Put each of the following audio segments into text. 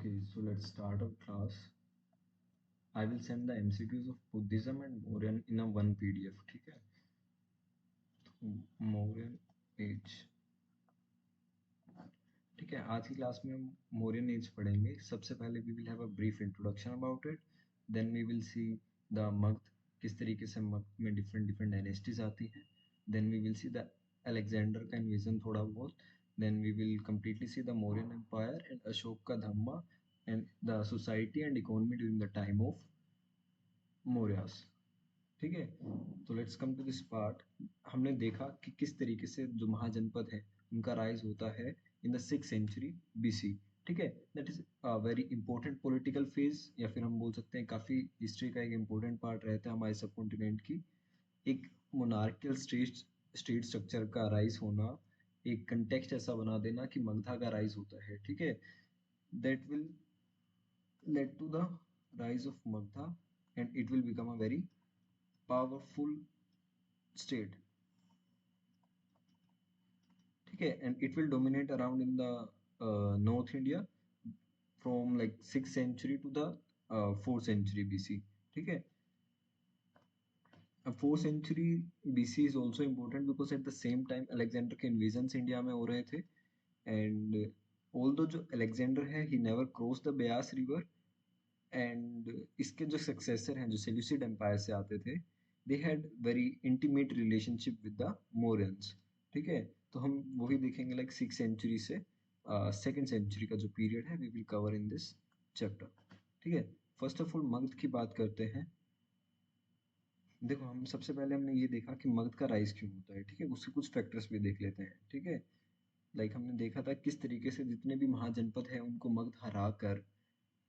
Okay, so let's start our class. I will send the MCQs of Buddhism and Mauryan in a one PDF. ठीक है? Mauryan age. ठीक है, आज की class में हम Mauryan age पढ़ेंगे. सबसे पहले we will have a brief introduction about it. Then we will see the Magध, किस तरीके से Magध में different dynasties आती हैं. Then we will see the Alexander का invasion थोड़ा बहुत. Then we will completely see the Mauryan Empire and Ashoka Dhamma and the society and economy during the time of Mauryas. ठीक है, तो let's come to this part. हमने देखा कि किस तरीके से जो महाजनपद है उनका राइज होता है in the 6th century BC. ठीक है, that is very important political phase, या फिर हम बोल सकते हैं काफी हिस्ट्री का एक इम्पोर्टेंट पार्ट रहता है हमारे सब कॉन्टिनेंट की. एक मोनार्कियल स्टेट स्ट्रक्चर का राइज होना, एक कंटेक्स्ट ऐसा बना देना कि मगधा का राइज होता है. ठीक है, that will lead to the rise of Magधा and it will become a very powerful state. ठीक है, and it will dominate around in the North India from like 6th century to the 4th century BC. ठीक है, 4th century BC is also important because at the same time Alexander के invasions India में हो रहे थे. and although जो Alexander है he never crossed the Beas river, and इसके जो सक्सेसर हैं जो सेल्यूसिड एम्पायर से आते थे, they had very intimate relationship with the Mauryans. ठीक है, तो हम वही देखेंगे लाइक 6th century से 2nd century का जो पीरियड है we will cover in this chapter. ठीक है, फर्स्ट ऑफ ऑल मगध की बात करते हैं. देखो, हम सबसे पहले हमने ये देखा कि मगध का राइज क्यों होता है. ठीक है, उसके कुछ फैक्टर्स भी देख लेते हैं. ठीक है, लाइक हमने देखा था किस तरीके से जितने भी महाजनपद है उनको मगध हरा कर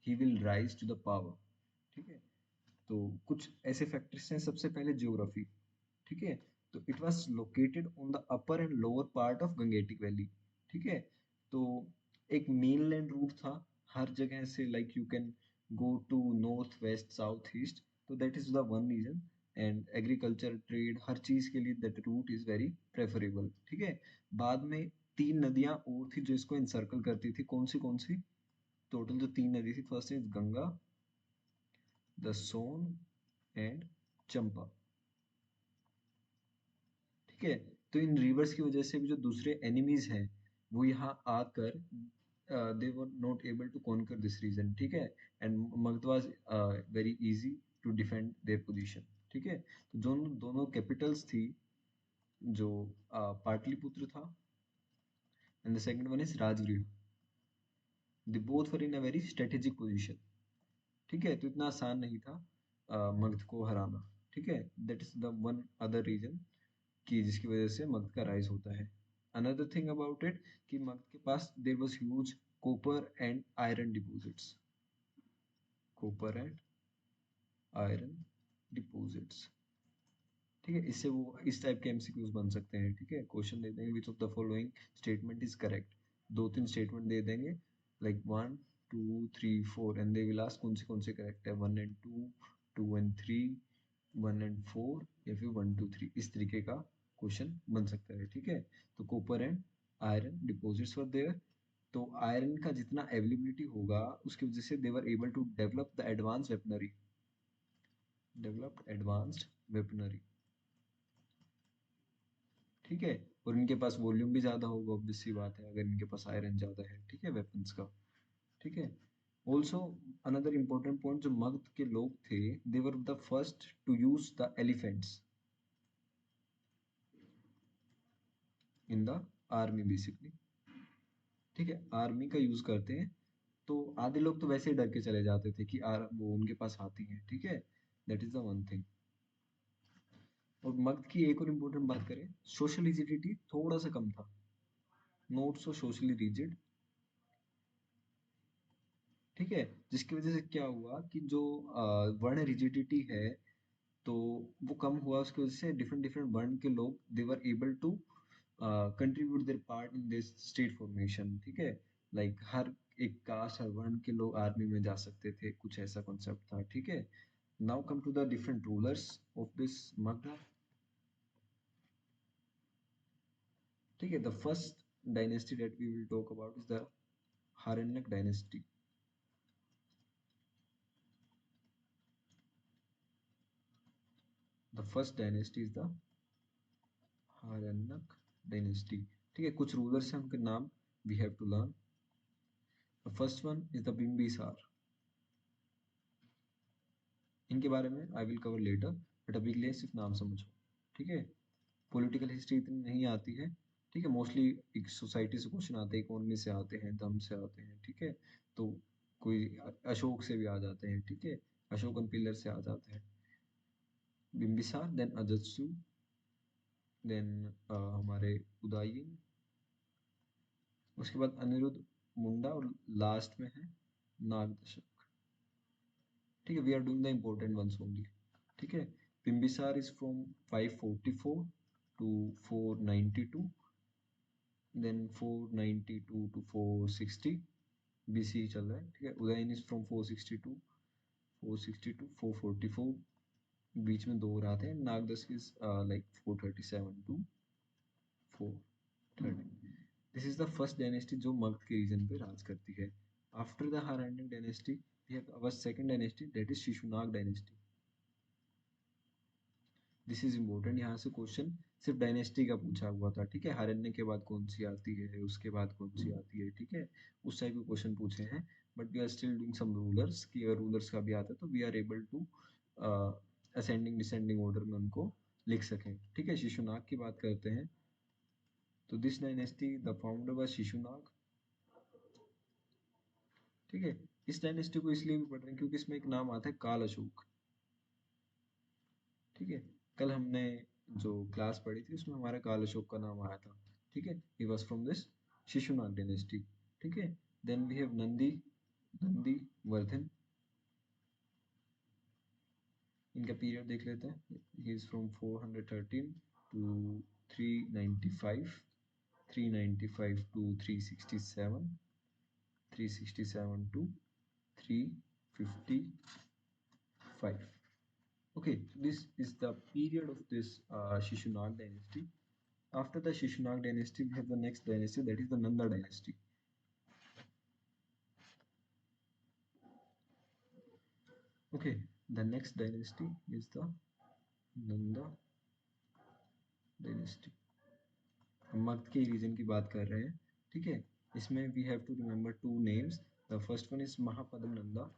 ही will rise to the power. ठीक है, तो कुछ ऐसे फैक्टर्स हैं. सबसे पहले ज्योग्राफी. ठीक है, तो it was located on the upper and lower part of Gangetic valley. ठीक है, तो एक मेनलैंड रूट था हर जगह से, like you can go to north west south east, तो that is the one region. And agriculture trade हर चीज के लिए that route is very preferable. ठीक है, बाद में तीन नदियां और थी जो इसको इंसर्कल करती थी. कौन सी? टोटल जो तीन नदी थी, first is Ganga, the Son and Champa. ठीक है, तो इन रिवर्स की वजह से भी जो दूसरे एनिमीज हैं वो यहाँ आकर they were not able to conquer this region. ठीक है, and Magadha was very easy to defend their position. ठीक है, तो दोनों दोनों कैपिटल्स थी, जो पाटलिपुत्र था and the second one is Rajgriha. They both were in a very strategic position. ठीक है, तो इतना आसान नहीं था मगध को हराना. ठीक है, that is the one other reason कि जिसकी वजह से मगध का राइज होता है. अनदर थिंग अबाउट इट कि मगध के पास there was huge copper and iron deposits. Copper and iron deposits. ठीक है, इससे वो इस टाइप के एमसीक्यूज बन सकते हैं. ठीक है, क्वेश्चन दे देंगे विच of the following statement is correct. दो तीन स्टेटमेंट दे देंगे like 1 2 3 4 and they will ask कौन से करेक्ट है. 1 and 2, 2 and 3, 1 and 4 या फिर 1 2 3, इस तरीके का क्वेश्चन बन सकता है. ठीक है, तो copper and iron deposits were there. तो आयरन का जितना अवेलेबिलिटी होगा उसकी वजह से they were able to developed advanced weaponry. ठीक है, और इनके पास वॉल्यूम भी ज्यादा होगा, ऑब्वियस सी बात है अगर इनके पास आयरन ज्यादा है. ठीक है, वेपन्स का. ठीक है, ऑल्सो अनदर इम्पोर्टेंट पॉइंट, जो मगध के लोग थे they were the first to use the elephants in the army basically. ठीक है, आर्मी का यूज करते हैं. तो आधे लोग तो वैसे ही डर के चले जाते थे कि वो उनके पास आती हैं. ठीक है, that is the one thing. और मगध की एक और इम्पोर्टेंट बात करें, सोशल रिजिडिटी थोड़ा सा कम था, नॉट सो सोशली रिजिड. ठीक है, जिसकी वजह से क्या हुआ कि जो वर्ण रिजिडिटी है तो वो कम हुआ. उसकी वजह से डिफरेंट डिफरेंट वर्ण के लोग they were able to contribute their part in this state formation. ठीक है, लाइक हर एक कास्ट हर वर्ण के लोग आर्मी में जा सकते थे, कुछ ऐसा कॉन्सेप्ट था. ठीक है, now come to the different rulers of this Magadha. ठीक है, the first dynasty that we will talk about is the Haryanka dynasty. The first dynasty is the Haryanka dynasty. ठीक है, कुछ रूलर्स हैं, उनके नाम we have to learn. The first one is the Bimbisara. इनके बारे में I will cover later, but अभी के लिए सिर्फ नाम समझो। ठीक है, पॉलिटिकल हिस्ट्री इतनी नहीं आती है। ठीक है, मोस्टली एक सोसाइटी से क्वेश्चन आते हैं, इकोनॉमी से आते हैं, धर्म से आते हैं। ठीक है, तो कोई अशोक से भी आ जाते हैं। ठीक है, अशोकन पिलर से आ जाते हैं। बिम्बिसार, देन अजत्सु, देन हमारे उदयन, उसके बाद अनिरुद्ध मुंडा, और लास्ट में है नागदशक। ठीक है, we are doing the important ones only. ठीक है, Bimbisara is from 544 to 492, then 492 to 460 BC चल रहा है। ठीक है, उदयन इज फ्रॉम 460 टू 444, बीच में दो और आते हैं। Nagadasa is like 437 to 430। This is the first dynasty जो मगध के रीजन पे राज करती है। After the Haryanka dynasty we have our second dynasty, that is Shishunaga dynasty. This is important, यहाँ से क्वेश्चन सिर्फ डायनेस्टी का पूछा हुआ था। ठीक है, हारण्य के बाद कौन सी आती है, उसके बाद कौन सी आती है। ठीक है, उस टाइप के क्वेश्चन पूछे हैं, but we are still doing some rulers, कि अगर रूलर्स का भी आता है तो we are able to ascending descending order में उनको लिख सकें। ठीक है, शिशुनाग की बात करते हैं। तो this dynasty the founder was Shishunag. ठीक है, इस डायनेस्टी को इसलिए भी पढ़ रहे हैं क्योंकि इसमें एक नाम आता है काल अशोक। ठीक है, कल हमने जो क्लास पढ़ी थी उसमें हमारा काल अशोक का नाम आया था। ठीक है, he was from this Shishunag dynasty. ठीक है, then we have Nandi, Nandi Vardhan. इनका पीरियड देख लेते हैं। He is from 413 to 395, 395 to 367, 367 to 355। Okay, so this is the period of this Shishunak dynasty. After the Shishunak dynasty, we have the next dynasty, that is the Nanda dynasty. Okay, the next dynasty is the Nanda dynasty. हम मगध के reason की बात कर रहे हैं। ठीक है, इसमें we have to remember two names. The first one is Mahapadam Nanda.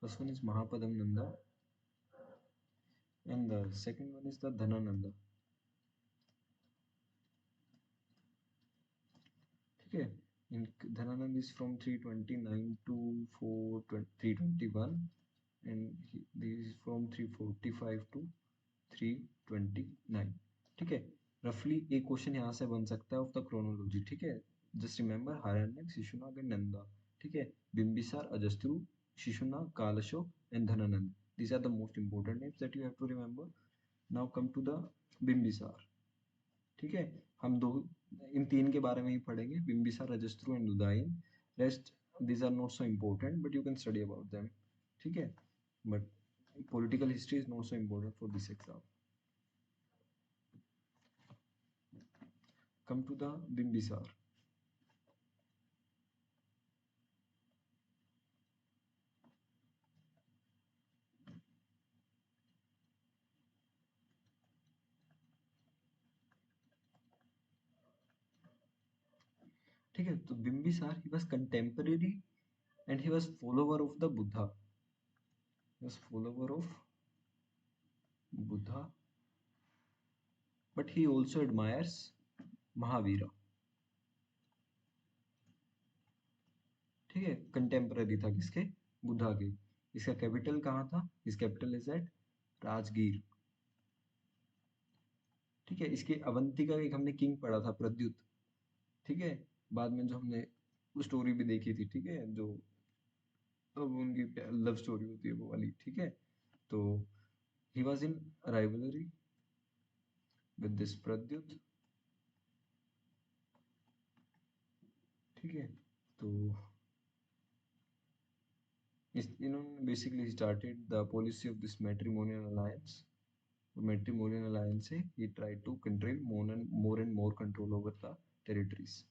First one is Mahapadam Nanda, and the second one is the Dhanananda. ठीक है, Dhananand is from 329 to 321, and this is from 345 to 329। ठीक है, रफली एक question यहाँ से बन सकता है ऑफ द क्रोनोलॉजी। ठीक है, just remember Haryanka, Shishunaga and Nanda. ठीक है, Bimbisara, Ajatashatru, Shishunaga, Kalashoka and Dhanananda, these are the most important names that you have to remember. Now come to the Bimbisara. ठीक है, हम दो इन तीन के बारे में ही पढ़ेंगे, Bimbisara, Ajatashatru and Udayan. Rest these are not so important, but you can study about them. ठीक है, but political history is not so important for this exam. Come to the Bimbisara. ठीक है, तो Bimbisara he was contemporary and he was follower of the Buddha. He was follower of Buddha, but he also admires Mahavira. ठीक है, contemporary था किसके, बुद्धा के। इसका capital कहाँ था, इस कैपिटल इज एट राजगीर। ठीक है, इसके अवंती का एक हमने किंग पढ़ा था, प्रद्युत। ठीक है, बाद में जो हमने स्टोरी भी देखी थी। ठीक है, जो अब उनकी लव स्टोरी होती है वो वाली। ठीक है, तो he was in rivalry with this Pradyota. ठीक है, तो इस इन्होंने basically started the policy of this matrimonial alliance. Matrimonial alliance से he tried to control more and more control over the territories.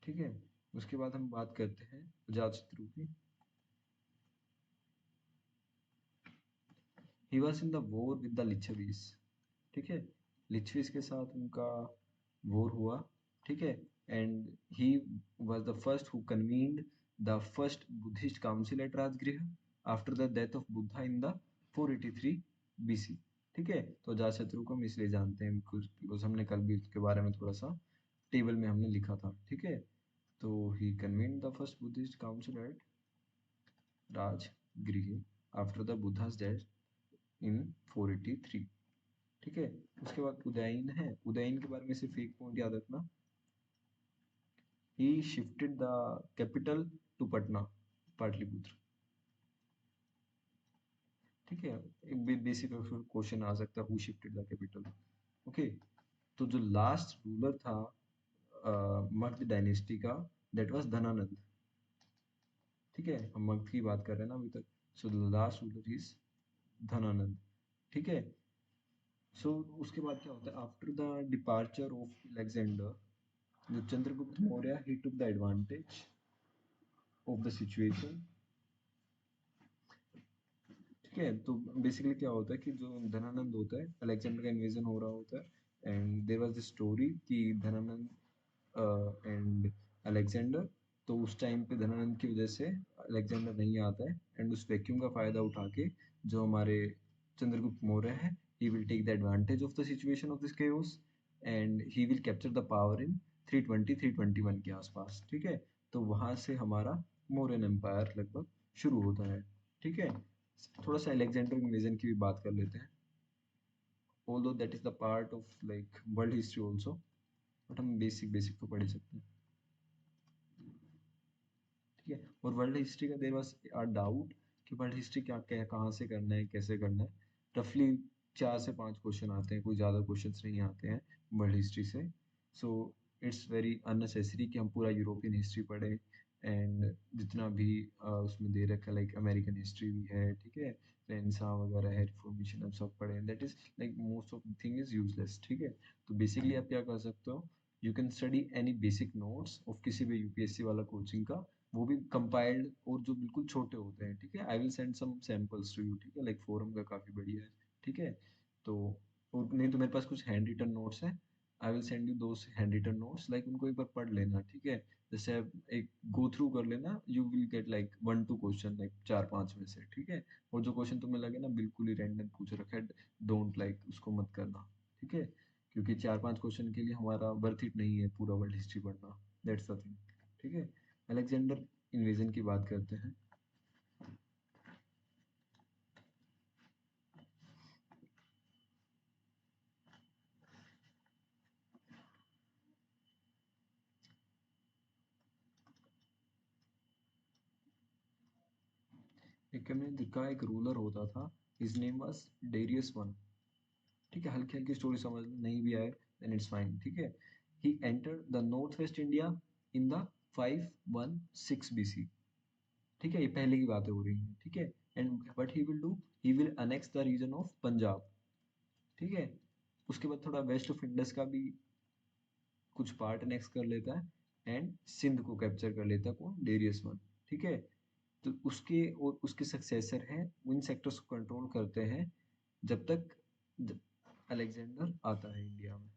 ठीक है। उसके बाद हम बात करते हैं अजातशत्रु की। He was in the war with the Licchavis. ठीक है, लिच्छवीस के साथ उनका वॉर हुआ। ठीक है, and he was the first who convened the first Buddhist council at Rajgriha after the death of Buddha in the 483 BC. ठीक है, तो अजातशत्रु को हम इसलिए जानते हैं बिकॉज हमने कल भी उसके बारे में थोड़ा सा टेबल में हमने लिखा था। ठीक है, तो he convened the first Buddhist council at Rajgriha after the Buddha's death in 483। ठीक है, उसके बाद उदयन है। उदयन के बारे में सिर्फ एक पॉइंट याद रखना, he shifted the capital to Patna, Pataliputra. ठीक है, एक बेसिक क्वेश्चन आ सकता है, who shifted the capital. Okay, तो जो लास्ट रूलर था मगध डायनेस्टी का, दैट वाज धनानंद। ठीक है, हम मगध की बात कर रहे हैं ना अभी तक। So the last ruler is Dhanananda. ठीक है, सो उसके बाद क्या होता है, after the departure of Alexander, जो Chandragupta Maurya, he took the advantage of the situation. ठीक है, तो बेसिकली क्या होता है कि जो धनानंद होता है, अलेक्जेंडर का इन्वेजन हो रहा होता है, and there was the story कि धनानंद एंड अलेक्जेंडर, तो उस टाइम पे धनानंद की वजह से अलेक्जेंडर नहीं आता है, एंड उस वैक्यूम का फायदा उठा के जो हमारे चंद्रगुप्त मौर्य है, he will take the advantage of the situation of this chaos and he will capture the power in 320 321 के आसपास। ठीक है, तो वहां से हमारा मौर्यन एम्पायर लगभग शुरू होता है। ठीक है, थोड़ा सा अलेक्जेंडर इन्वेजन की भी बात कर लेते हैं, although that is the part of like world history also, but हम बेसिक बेसिक तो पढ़ ही सकते हैं। ठीक है, और वर्ल्ड हिस्ट्री का देर वाज अ डाउट कि वर्ल्ड हिस्ट्री क्या क्या कहाँ से करना है, कैसे करना है। रफली 4 से 5 क्वेश्चन आते हैं, कोई ज़्यादा क्वेश्चंस नहीं आते हैं वर्ल्ड हिस्ट्री से। सो इट्स वेरी अननेसेसरी कि हम पूरा यूरोपियन हिस्ट्री पढ़ें, एंड जितना भी उसमें दे रखा है, लाइक अमेरिकन हिस्ट्री भी है। ठीक है, रेनेसां वगैरह है, रिफॉर्मेशन, हम सब पढ़ें, that is like most of the thing is useless. ठीक है, तो बेसिकली आप क्या कर सकते हो, you can study any basic notes of किसी भी यूपीएससी वाला कोचिंग का, वो भी कंपाइल्ड और जो बिल्कुल छोटे होते हैं। ठीक है, I will send some samples to you. ठीक है, लाइक फोरम का काफ़ी बढ़िया है। ठीक है, तो और नहीं तो मेरे पास कुछ हैंड रिटन नोट्स हैं, I will send you those hand written notes, like उनको एक बार पढ़ लेना। ठीक है, जैसे आप एक गो थ्रू कर लेना, you will get like 1-2 question, like 4-5 में से। ठीक है, और जो क्वेश्चन तुम्हें लगे ना बिल्कुल ही रैंडम पूछ रखा है, डोंट लाइक उसको मत करना। ठीक है, क्योंकि 4-5 क्वेश्चन के लिए हमारा वर्थ इट नहीं है पूरा वर्ल्ड हिस्ट्री पढ़ना, दैट्स द थिंग। ठीक है, अलेक्जेंडर इन्वेजन की बात करते हैं। एकमेव का एक रूलर होता था, his name was Darius one. ठीक है, हल्की हल्की स्टोरी समझ नहीं भी आए देन इट्स फाइन। ठीक है, he entered the north west India in the 516 BC. ठीक है, ये पहले की बातें हो रही हैं। ठीक है, and what he will do, he will annex the region of Punjab. ठीक है, उसके बाद थोड़ा वेस्ट ऑफ इंडस का भी कुछ पार्ट अनेक्स कर लेता है, एंड सिंध को कैप्चर कर लेता है, कौन, डेरियस वन। ठीक है, तो उसके और उसके सक्सेसर हैं, उन सेक्टर्स को कंट्रोल करते हैं जब तक अलेक्जेंडर आता है इंडिया में।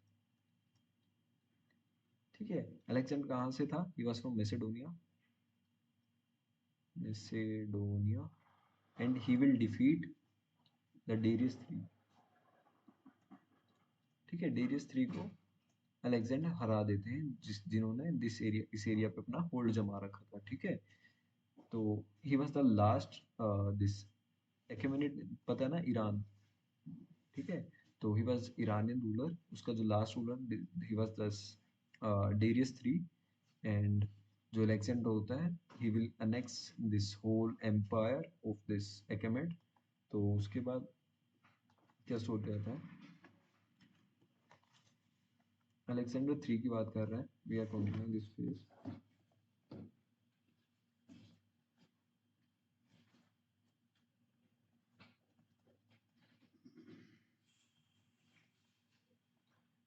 ठीक है, अलेक्जेंडर कहाँ से था, he was from Macedonia, Macedonia, and he will defeat the Darius three. ठीक है, डेरियस थ्री को अलेक्जेंडर हरा देते हैं, जिन्होंने इस एरिया पे अपना होल्ड जमा रखा था। ठीक है, तो he was the last this Achaemenid, पता है ना, ईरान। ठीक है, तो ही वाज ईरानियन रूलर, उसका जो last ruler, he was this Darius three, and जो अलेक्जेंडर होता है, he will annex this whole empire of this Achaemenid. तो उसके बाद क्या सोच रहा था, अलेक्जेंडर थ्री की बात कर रहे हैं, we are continuing this phase.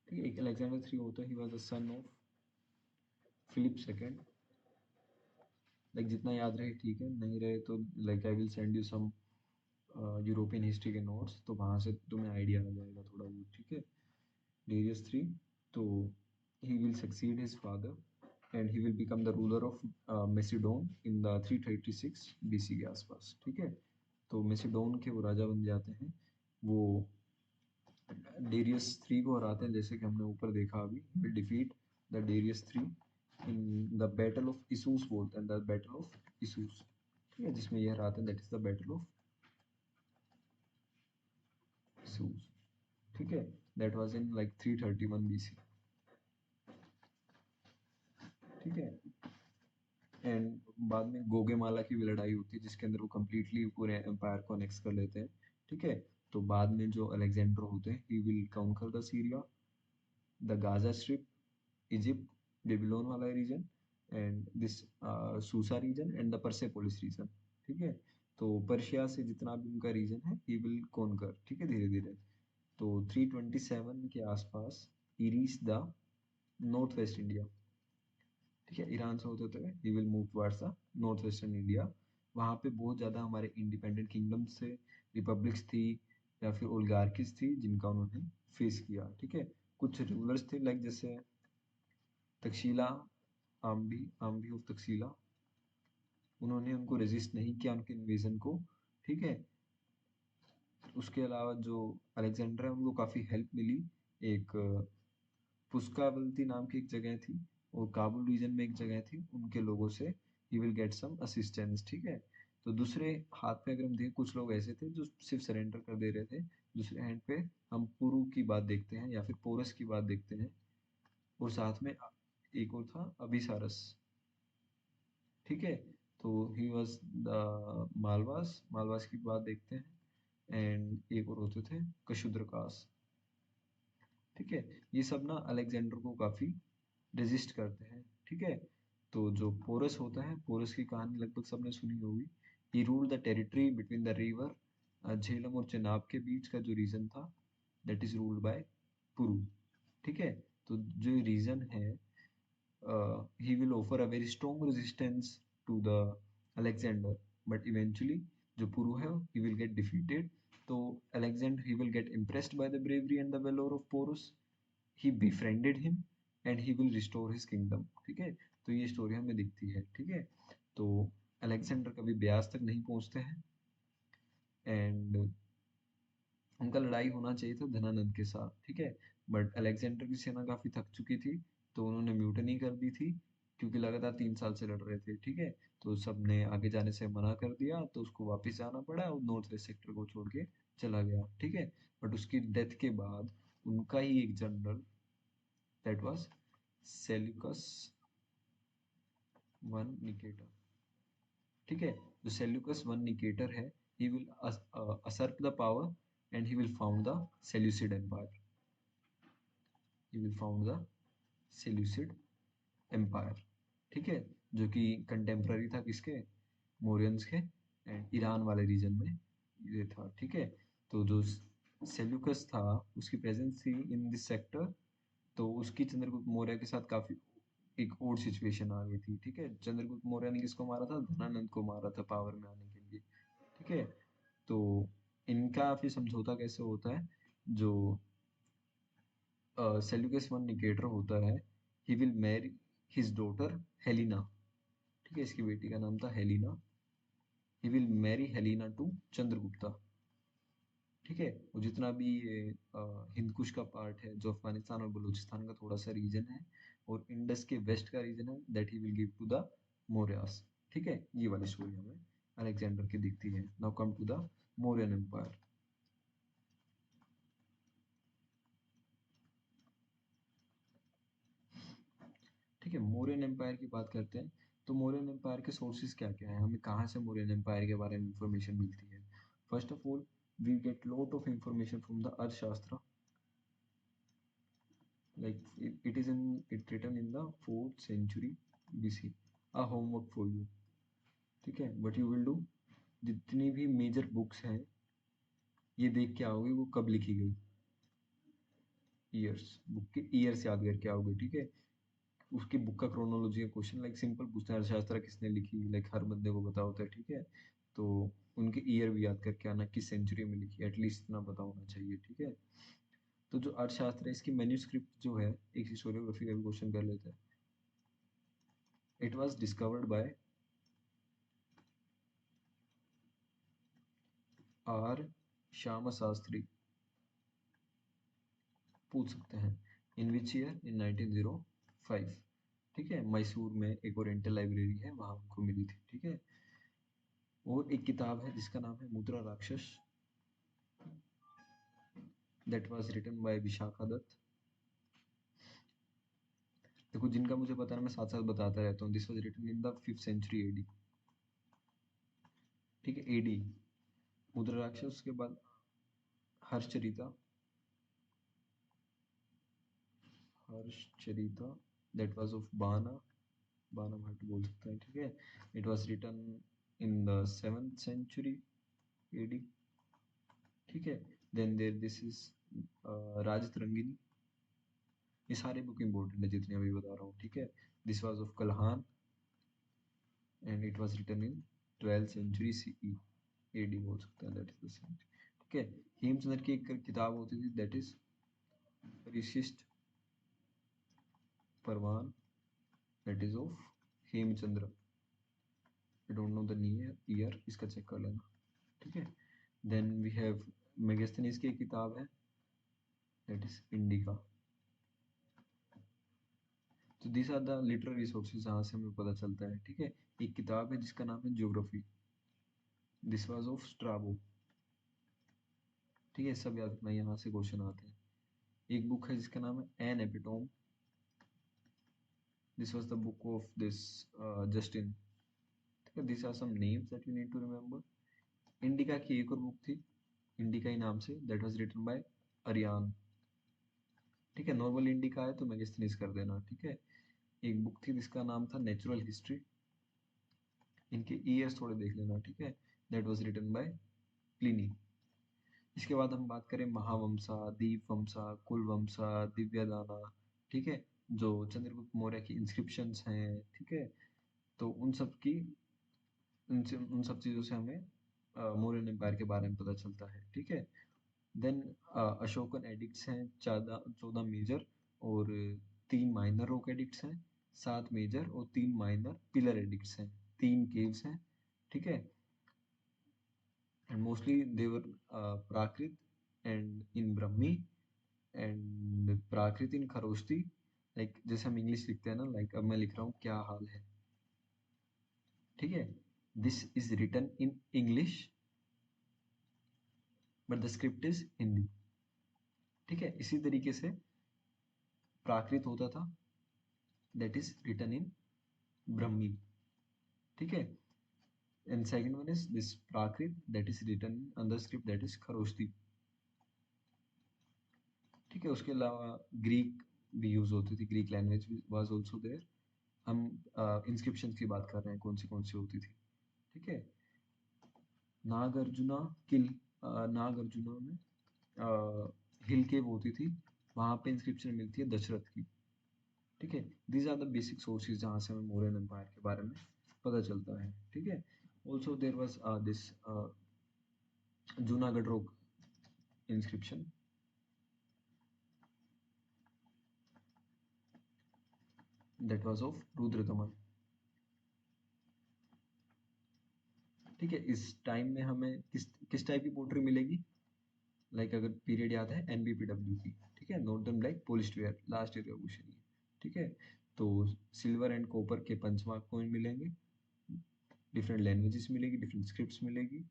ठीक है, एक अलेक्जेंडर थ्री होता है, he was the son of Philip second, like जितना याद रहे ठीक है, नहीं रहे तो like I will send you some European history के नोट्स, तो वहाँ से तुम्हें आइडिया आ जाएगा थोड़ा बहुत, ठीक है। डेरियस थ्री, तो he will succeed his father and he will become the ruler of Macedon in the 336 BC के आसपास, ठीक है। तो मेसिडोन के वो राजा बन जाते हैं, वो डेरियस थ्री को हराते हैं, जैसे कि हमने ऊपर देखा अभी, will defeat the Darius three in the battle of Issus बोलते हैं, the battle of Issus, ठीक है, जिसमें ये हराते हैं, that is the battle of Issus, ठीक है। that was in like 331 BC, ठीक है। एंड बाद में गोगेमाला की भी लड़ाई होती है, जिसके अंदर वो कम्प्लीटली पूरे एम्पायर को अनेक्स कर लेते हैं, ठीक है। तो बाद में जो अलेक्जेंडर होते हैं, he will conquer the Syria, the Gaza strip, Egypt, Babylon वाला region, and this Susa region and the Persepolis region, ठीक है। तो पर्शिया से जितना भी उनका रीजन है, ही विल कॉन्कर, ठीक है, धीरे धीरे। तो 327 के आसपास he reach the north west India, ठीक है। ईरान से होते हुए he will move towards the north western India. वहाँ पे बहुत ज़्यादा हमारे इंडिपेंडेंट किंगडम्स थे, रिपब्लिक्स थी, या फिर ओलिगार्कीज थी, जिनका उन्होंने फेस किया, ठीक है। कुछ रूलर्स थे लाइक जैसे तक्षशिला, आम्बी आम्बी ऑफ तक्षशिला, उन्होंने उनको रेजिस्ट नहीं किया, उनके इन्वेजन को, ठीक है। उसके अलावा जो अलेक्जेंडर है, उनको काफ़ी हेल्प मिली, एक पुस्कावल्ती नाम की एक जगह थी, और काबुल रीजन में एक जगह थी, उनके लोगों से he will get some assistance, ठीक है। तो दूसरे हाथ पे अगर हम देखें, कुछ लोग ऐसे थे जो सिर्फ सरेंडर कर दे रहे थे। दूसरे हैंड पे हम पुरु की बात देखते हैं, या फिर पोरस की बात देखते हैं, और साथ में एक और था अभिसारस, ठीक है। तो he was the Malwas, Malwas की बात देखते हैं, एंड एक और होते थे कशुद्रकास, ठीक है। ये सब ना अलेक्जेंडर को काफी रेजिस्ट करते हैं, ठीक है। तो जो पोरस होता है, पोरस की कहानी लगभग सबने सुनी होगी। He ruled the territory between the river Jhelum और चेनाब के बीच का जो रीजन था, दैट इज रूल्ड बाय पुरु, ठीक है। तो जो रीजन है, he will offer a very strong resistance to the Alexander, but eventually जो पुरु है, he will get defeated। तो Alexander, he will get impressed by the bravery and the valor of Porus, he befriended him and he will restore his kingdom, ठीक है। तो ये story हमें दिखती है, ठीक है। तो अलेक्जेंडर कभी ब्यास तक नहीं पहुंचते हैं, एंड उनका लड़ाई होना चाहिए था धनानंद के साथ, ठीक है। बट अलेक्जेंडर की सेना काफी थक चुकी थी, तो उन्होंने म्यूटनी कर दी थी, क्योंकि लगातार 3 साल से लड़ रहे थे, ठीक है। तो सबने आगे जाने से मना कर दिया, तो उसको वापस जाना पड़ा और नॉर्थ वेस्ट सेक्टर को छोड़ के चला गया, ठीक है। बट उसकी डेथ के बाद उनका ही एक general, that was Seleucus one Nicator, ठीक है। जो सेल्यूकस वन निकेटर है, he will usurp the power and he will found the Seleucid empire, he will found the Seleucid empire, ठीक है। जो कि कंटेम्प्ररी था किसके, मौर्यंस के, एंड ईरान वाले रीजन में ये था, ठीक है। तो जो सेल्यूकस था, उसकी प्रेजेंस थी इन दिस सेक्टर, तो उसकी चंद्रगुप्त मौर्य के साथ काफी एक और सिचुएशन आ गई थी, ठीक है। चंद्रगुप्त मौर्य ने किसको मारा था, धनानंद को मारा था पावर में आने के लिए, ठीक है। तो इनका फिर समझौता कैसे होता है, जो सेल्यूकस वन निकेटर होता है, he will marry his daughter Helena, ठीक है, इसकी बेटी का नाम था Helena, he will marry Helena to Chandragupta, ठीक है। वो जितना भी ये हिंदकुश का पार्ट है, जो अफगानिस्तान और बलूचिस्तान का थोड़ा सा रीजन है, और इंडस के वेस्ट का रीजन है, that he will give to the Mauryas, ठीक है। ये वाली स्टोरी हमें अलेक्जेंडर की दिखती है। Now come to the Mauryan empire, ठीक है। मौर्यन एम्पायर की बात करते हैं, तो मौर्यन एम्पायर के सोर्सेज क्या क्या है, हमें कहाँ से मौर्यन एम्पायर के बारे में इंफॉर्मेशन मिलती है। First of all, we get lot of information from the Arthashastra, like it is in it written in the 4th century BC, a homework for you, ठीक है। what you will do, जितनी भी major books हैं, ये देख के आओगे वो कब लिखी गई, ईयर्स, बुक के ईयर्स याद करके आओगे, ठीक है। उसकी बुक का क्रोनोलॉजी का क्वेश्चन लाइक सिंपल पूछते हैं, अर्थशास्त्र किसने लिखी, लाइक हर बंदे को पता होता है, ठीक है। तो उनके ईयर भी याद करके आना, किस सेंचुरी में लिखी, एटलीस्ट इतना पता होना चाहिए, ठीक है। तो जो अर्थशास्त्र है इसकी मैन्युस्क्रिप्ट जो है, एक हिस्टोरियोग्राफी का भी क्वेश्चन कर लेते हैं। It was discovered by R Shyam Shastri, पूछ सकते हैं। इन विच ईयर, इन 1905, ठीक है। मैसूर में एक ओरिएंटल लाइब्रेरी है, वहां उनको मिली थी, ठीक है। और एक किताब है जिसका नाम है Mudrarakshasa, that was written by Vishakhadatta. देखो जिनका मुझे पता है मैं साथ साथ बताता रहता हूँ। This was written in the 5th century AD, ठीक है, एडी। मुद्रा राक्षस के बाद Harshacharita, Harshacharita that was of Bana, Banabhatta बोल सकते हैं, ठीक है। It was written in the 7th century AD, ठीक है। Then there this is Rajatarangini. ये सारे बुक इंपॉर्टेंट है जितने अभी बता रहा हूँ, ठीक है। This was of Kalhana and it was written in 12th century CE, AD बोल सकते हैं, दैट इज द सेम, ठीक है। हेमचंद्र की एक किताब होती थी, that is Parishishta Parvan, that is of Hemchandra. I don't know the year, इसका चेक कर लेना, ठीक है। देन वी हैव मेगास्थनीज की एक किताब है, दैट इज इंडिका। तो this are the literary resources जहाँ से हमें पता चलता है, ठीक है। एक किताब है जिसका नाम है ज्योग्राफी, दिस वाज ऑफ स्ट्राबो, ठीक है। सब याद रखना, यहाँ से क्वेश्चन आते हैं। एक बुक है जिसका नाम है an epitome, this was the book of this Justin, ठीक है। This are some names that you need to remember. Indica की एक और बुक थी इंडिका ही नाम से, that was written by Arrian, ठीक है। नॉर्मल इंडिका है तो मेगास्थनीज कर देना, ठीक है। एक बुक थी जिसका नाम था नेचुरल हिस्ट्री, इनके ईयर्स थोड़े देख लेना, ठीक है। That was written by Pliny. इसके बाद हम बात करें महावंशा, दीपवंशा, कुलवंशा, दिव्यदाना, ठीक है, जो चंद्रगुप्त मौर्य की इंस्क्रिप्शंस हैं, ठीक है। तो उन सब चीज़ों से हमें मौर्यन एम्पायर के बारे में पता चलता है, ठीक है। देन अशोकन एडिक्ट्स हैं 14 मेजर और 3 माइनर रॉक एडिक्ट्स हैं, 7 मेजर और 3 माइनर पिलर एडिक्ट्स हैं, 3 केव्स हैं, ठीक है। And mostly they were Prakrit and in Brahmi and Prakrit in Kharosthi, like जैसे हम इंग्लिश लिखते हैं ना, लाइक अब मैं लिख रहा हूँ क्या हाल है, ठीक है। This is written in English but the script is Hindi, ठीक है। इसी तरीके से प्राकृत होता था, दैट इज रिटन इन ब्रह्मी, ठीक है। And second one is this Prakrit that is written in other script, that is Kharosthi, ठीक है। उसके अलावा ग्रीक भी यूज होती थी, Greek language was also there. हम इंस्क्रिप्शन की बात कर रहे हैं, कौन सी होती थी, ठीक है। नागार्जुना किल, नागार्जुना में हिल केव होती थी, वहां पे इंस्क्रिप्शन मिलती है दशरथ की, ठीक है। These are the basic sources जहाँ से हमें मौर्यन एम्पायर के बारे में पता चलता है, ठीक है। Also there was this Junagadh rock inscription, that was of Rudradaman, ठीक है। इस टाइम में हमें किस टाइप की पोट्री मिलेगी, लाइक अगर पीरियड याद है एनबीपीडब्ल्यू की, ठीक है, note them like polished ware, last year का क्वेश्चन ये, ठीक है। तो सिल्वर एंड कॉपर के पंचमार्क कॉइन मिलेंगे, डिफरेंट लैंग्वेजेस मिलेगी, डिफरेंट स्क्रिप्ट्स मिलेगी,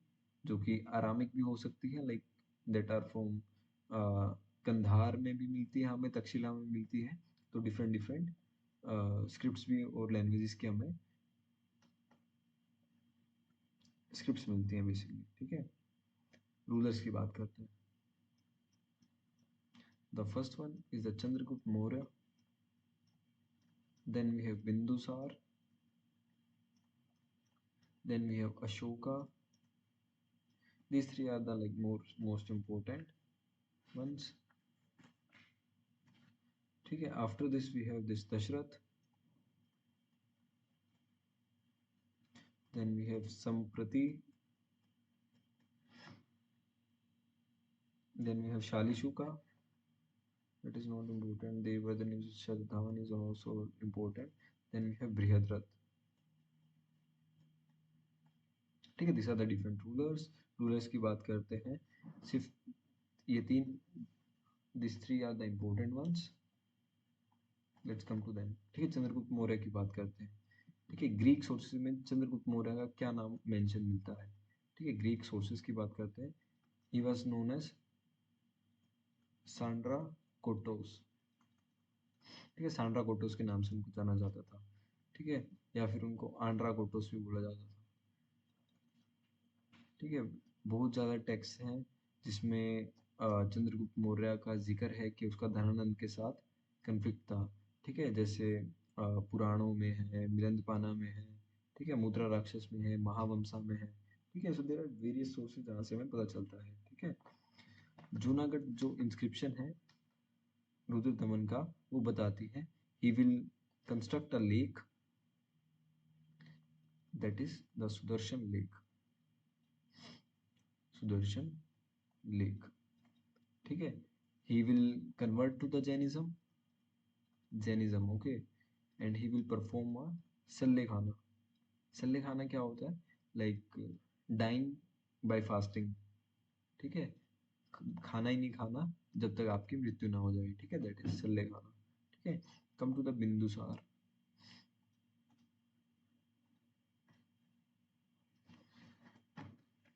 जो कि आरामिक भी हो सकती है, like that are from Kandahar में भी मिलती है हमें, तक्षशिला में मिलती है। तो डिफरेंट डिफरेंट स्क्रिप्ट्स भी और लैंग्वेजेस की हमें स्क्रिप्ट्स मिलती हैं बेसिकली, ठीक है। रूलर्स की बात करते हैं। The first one is the Chandragupta Maurya, then we have Bindusar, then we have Ashoka. These three are the like most important ones, ठीक है। After this we have this Dashrath, Then we have Samprati. Then we have Shalishuka. That is not important. Devvardhan is Shardhavan is also important. Then we have Brihadrath. ठीक है, these are the different rulers. Rulers की बात करते हैं. सिर्फ ये तीन, these three are the important ones. Let's come to them. ठीक है, चंद्रगुप्त मौर्य की बात करते हैं. ठीक है, ग्रीक सोर्सेज में चंद्रगुप्त मौर्य का क्या नाम मेंशन मिलता है. ठीक है, ग्रीक सोर्सेज की बात करते हैं. He was known as Sandrocottus. ठीक है, सांड्रा कोटोस के नाम से उनको जाना जाता था. ठीक है, या फिर उनको आंड्रा कोटोस भी बोला जाता था. ठीक है, बहुत ज़्यादा टेक्स्ट हैं जिसमें चंद्रगुप्त मौर्य का जिक्र है कि उसका धनानंद के साथ कन्फ्लिक्ट था. ठीक है, जैसे पुराणों में है, मिलिंदपाना में है. ठीक है, मुद्रा राक्षस में है, महावंशा में है. ठीक है, so there are various sources जहाँ से हमें पता चलता है. ठीक है, जूनागढ़ जो इंस्क्रिप्शन है रुद्र दमन का, वो बताती है he will construct a lake, that is the Sudarshan lake. Sudarshan lake. ठीक है, he will convert to the Jainism, okay, and he will perform a सल्ले खाना. सल्ले खाना क्या होता है? Like dying by fasting. ठीक है, खाना ही नहीं खाना जब तक आपकी मृत्यु ना हो जाए. ठीक है, that is सल्ले खाना. ठीक है, come to the Bindusara.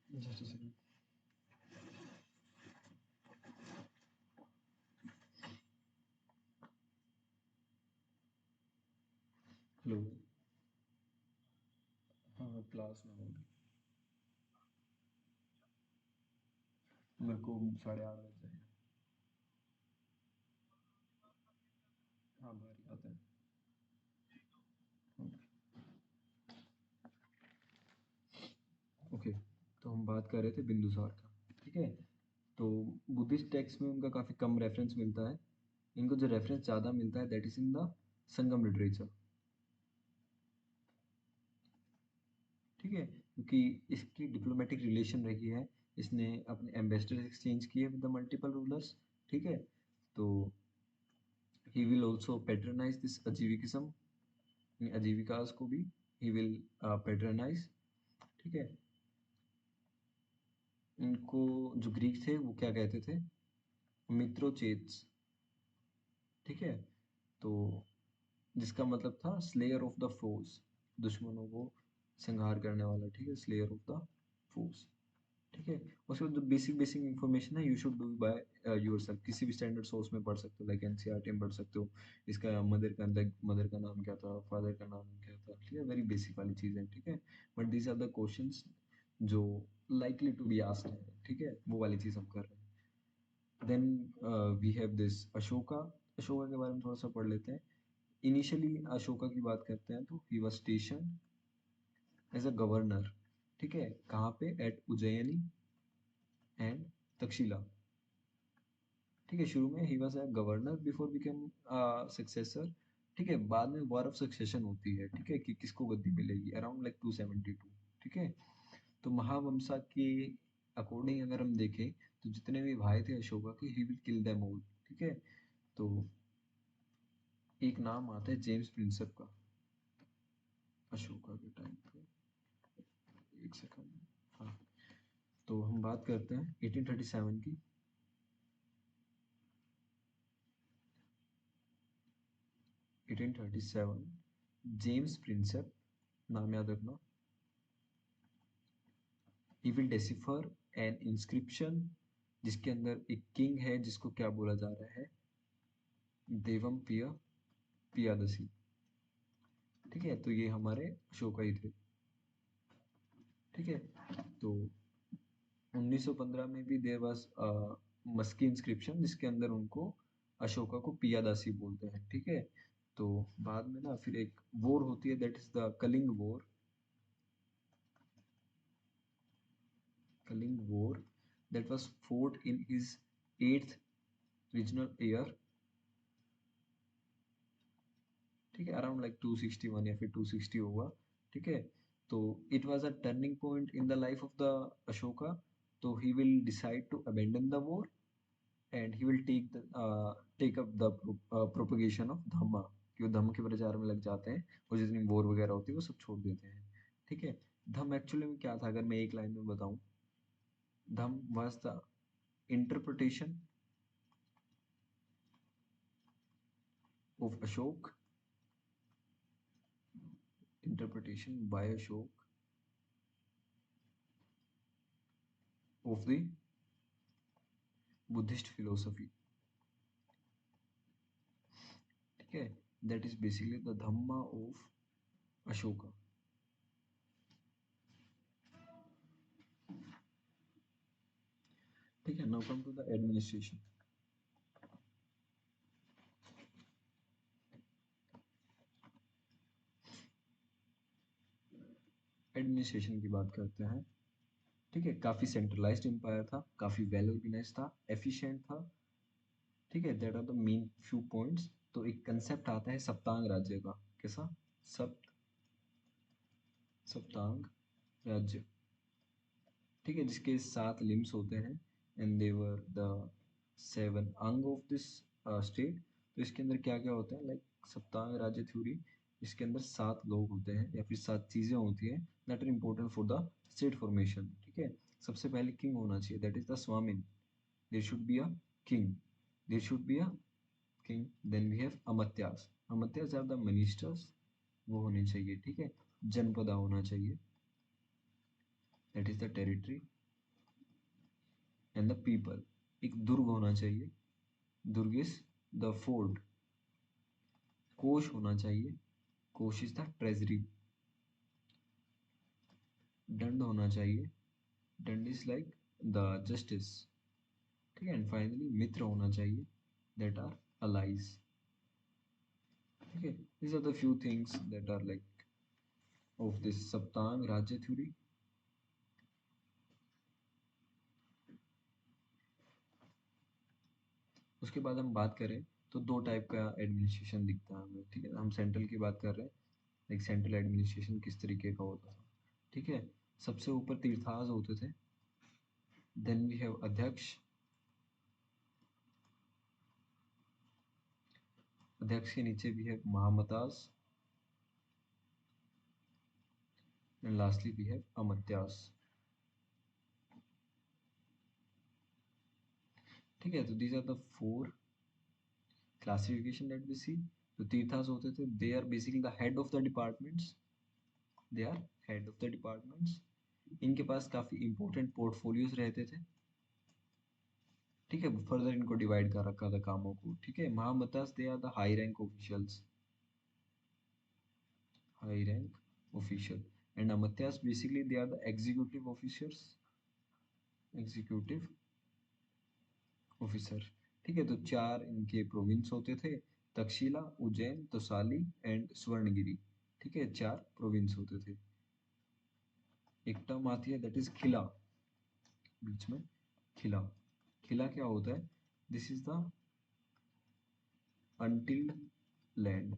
Just a second. Hello. हाँ, क्लास में होगी. मेरे को 8:30 बज जाएगा. हाँ, बाहर ही आता है. ओके, तो हम बात कर रहे थे बिंदुसार का. ठीक है, तो बुद्धिस्ट टेक्स्ट में उनका काफ़ी कम रेफरेंस मिलता है. इनको जो रेफरेंस ज़्यादा मिलता है that is in the Sangam literature. ठीक है, क्योंकि इसकी डिप्लोमेटिक रिलेशन रही है. इसने अपने एम्बेसडर एक्सचेंज किए विद द मल्टीपल रूलर्स. ठीक है, तो he will also patronise this अजीविकिज्म. अजीविकास को भी ही विल पेट्रनाइज. ठीक है, इनको जो ग्रीक थे वो क्या कहते थे? मित्रोचेट्स. ठीक है, तो जिसका मतलब था स्लेयर ऑफ द फोर्स, दुश्मनों को संहार करने वाला. ठीक है, स्लेयर ऑफ द फोर्स. ठीक है, उसके बाद जो बेसिक बेसिक इंफॉर्मेशन है you should do by yourself. किसी भी स्टैंडर्ड सोर्स में पढ़ सकते हो, लाइक एनसीईआरटी में पढ़ सकते हो. इसका मदर का नाम क्या था, फादर का नाम क्या था. ठीक है, वेरी बेसिक वाली चीज़ है. ठीक है, but these are the questions जो लाइकली टू बी आस्क्ड है. ठीक है, वो वाली चीज़ हम कर रहे हैं. Then we have this Ashoka. Ashoka के बारे में थोड़ा सा पढ़ लेते हैं. इनिशियली अशोका की बात करते हैं तो he was station as a governor. ठीक है, कहाँ पे? At Ujjaini and Takshashila. ठीक है, शुरू में he was a governor before become successor. ठीक है, बाद में वॉर ऑफ सक्सेशन होती है. ठीक है, कि किसको गद्दी मिलेगी अराउंड लाइक 272. ठीक है, तो महावंशा के अकॉर्डिंग अगर हम देखें तो जितने भी भाई थे अशोका के, he will kill them all. ठीक है, तो एक नाम आता है जेम्स प्रिंसेप का अशोका के टाइम पे. एक सेकंड. हाँ, तो हम बात करते हैं 1837 की. 1837, जेम्स प्रिंसेप, नाम याद रखना. He will decipher N inscription जिसके अंदर एक किंग है जिसको क्या बोला जा रहा है? देवम पिया पियादसी. ठीक है, तो ये हमारे अशोका ही थे. ठीक है, तो 1915 में भी देयर वाज मस्की इंस्क्रिप्शन जिसके अंदर उनको अशोका को पियादासी बोलते हैं. ठीक है, तो बाद में ना फिर एक वॉर होती है that is the Kalinga war. Kalinga war that was fought in his 8th regional year. ठीक है, अराउंड लाइक 261 या फिर 260 होगा. ठीक है, तो it was a turning point in the life of the Ashoka. तो he will decide to abandon the war and he will take up the propagation of Dhamma, कि वो धम्म के प्रचार में लग जाते हैं और जितनी वॉर वगैरह होती है वो सब छोड़ देते हैं. ठीक है. धम्म एक्चुअली में क्या था, अगर मैं एक लाइन में बताऊं, Dhamma was the interpretation of Ashoka, interpretation by Ashok of the Buddhist philosophy. ठीक है. That is basically the Dhamma of Ashoka. ठीक है. Now come to the administration. Administration की बात करते हैं. ठीक है. काफी सेंट्रलाइज्ड एम्पायर था, काफी वेल ऑर्गेनाइज था, एफिशिएंट था. ठीक है. That are the main few points. तो एक कंसेप्ट आता है सप्तांग राज्य का. कैसा? सप्त सप्तांग राज्य. ठीक है. जिसके 7 लिम्स होते हैं एंड दे वर द 7 अंग ऑफ दिस स्टेट. तो इसके अंदर क्या क्या होता है, लाइक सप्तांग राज्य थ्योरी, इसके अंदर 7 लोग होते हैं या फिर 7 चीजें होती हैं that are important for the state formation. ठीक है. सबसे पहले किंग होना चाहिए, that is the swamin. There should be a king. There should be a king. Then we have amatyas. Amatyas are the ministers, वो होने चाहिए. ठीक है. जनपदा होना चाहिए, that is the territory and the people. एक दुर्ग होना चाहिए, दुर्ग इज द फोर्ट. कोश होना चाहिए, कोश इज द ट्रेजरी. दंड होना चाहिए, दंड इज लाइक द जस्टिस. ठीक है. एंड फाइनली मित्र होना चाहिए, दैट आर अलाइज. ठीक है. these are the few things that are like of this सप्तांग राज्य थ्योरी. उसके बाद हम बात करें तो दो टाइप का एडमिनिस्ट्रेशन दिखता है हमें. ठीक है. हम सेंट्रल की बात कर रहे हैं, लाइक सेंट्रल एडमिनिस्ट्रेशन किस तरीके का होता था. ठीक है. सबसे ऊपर तीर्थाज होते थे, देन वी हैव अध्यक्ष. अध्यक्ष के नीचे भी है mahamattas and lastly we have amatyas. ठीक है. तो these are the 4 classification that we see. तो तीर्थास होते थे, they are basically the head of the departments. They are head of the departments. इनके पास काफी इंपॉर्टेंट पोर्टफोलियोज रहते थे. ठीक है. फर्दर इनको डिवाइड कर रखा था कामों को. ठीक है. Mahamattas they are the high rank officials, high rank official. And amatyas basically they are the executive officers, executive officer. ठीक है. तो 4 इनके प्रोविंस होते थे, तक्षशिला, उज्जैन, तोसाली एंड स्वर्णगिरी. ठीक है. 4 प्रोविंस होते थे. एक टर्म आती है दैट इज खिला, बीच में खिला. खिला क्या होता है? This is the untilled land.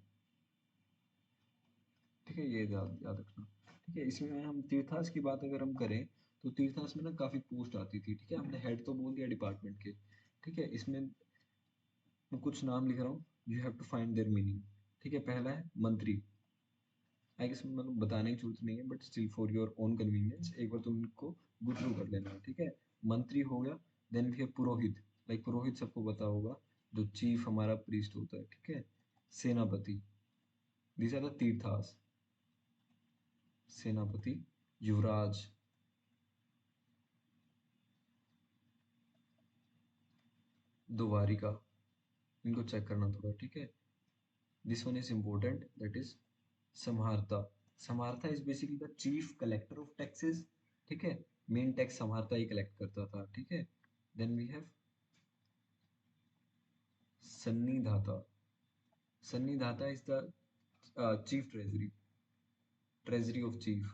ठीक है. ये याद याद रखना. ठीक है. इसमें हम तीर्थास की बात अगर हम करें तो तीर्थास में ना काफी पोस्ट आती थी. ठीक है. हमने हेड तो बोल दिया डिपार्टमेंट के. ठीक है. इसमें मैं कुछ नाम लिख रहा हूँ, you have to find their meaning. ठीक है. पहला है मंत्री. आई गेस मतलब बताने की जरूरत नहीं है, but still for your own convenience एक बार तुम इनको गो थ्रू कर लेना. ठीक है. मंत्री हो गया. Then we have purohit. Like purohit सबको पता होगा, जो चीफ हमारा प्रीस्ट होता है. ठीक है. Senapati. This are the tirthas. Senapati, yuvraj, dwarika. इनको चेक करना थोड़ा. ठीक है. This one is important, that is samaharta. Samaharta is basically the chief collector of taxes. ठीक है. मेन टैक्स समहारता ही कलेक्ट करता था. ठीक है. Then we have sannidhata. Sannidhata is the chief treasury, treasury of chief,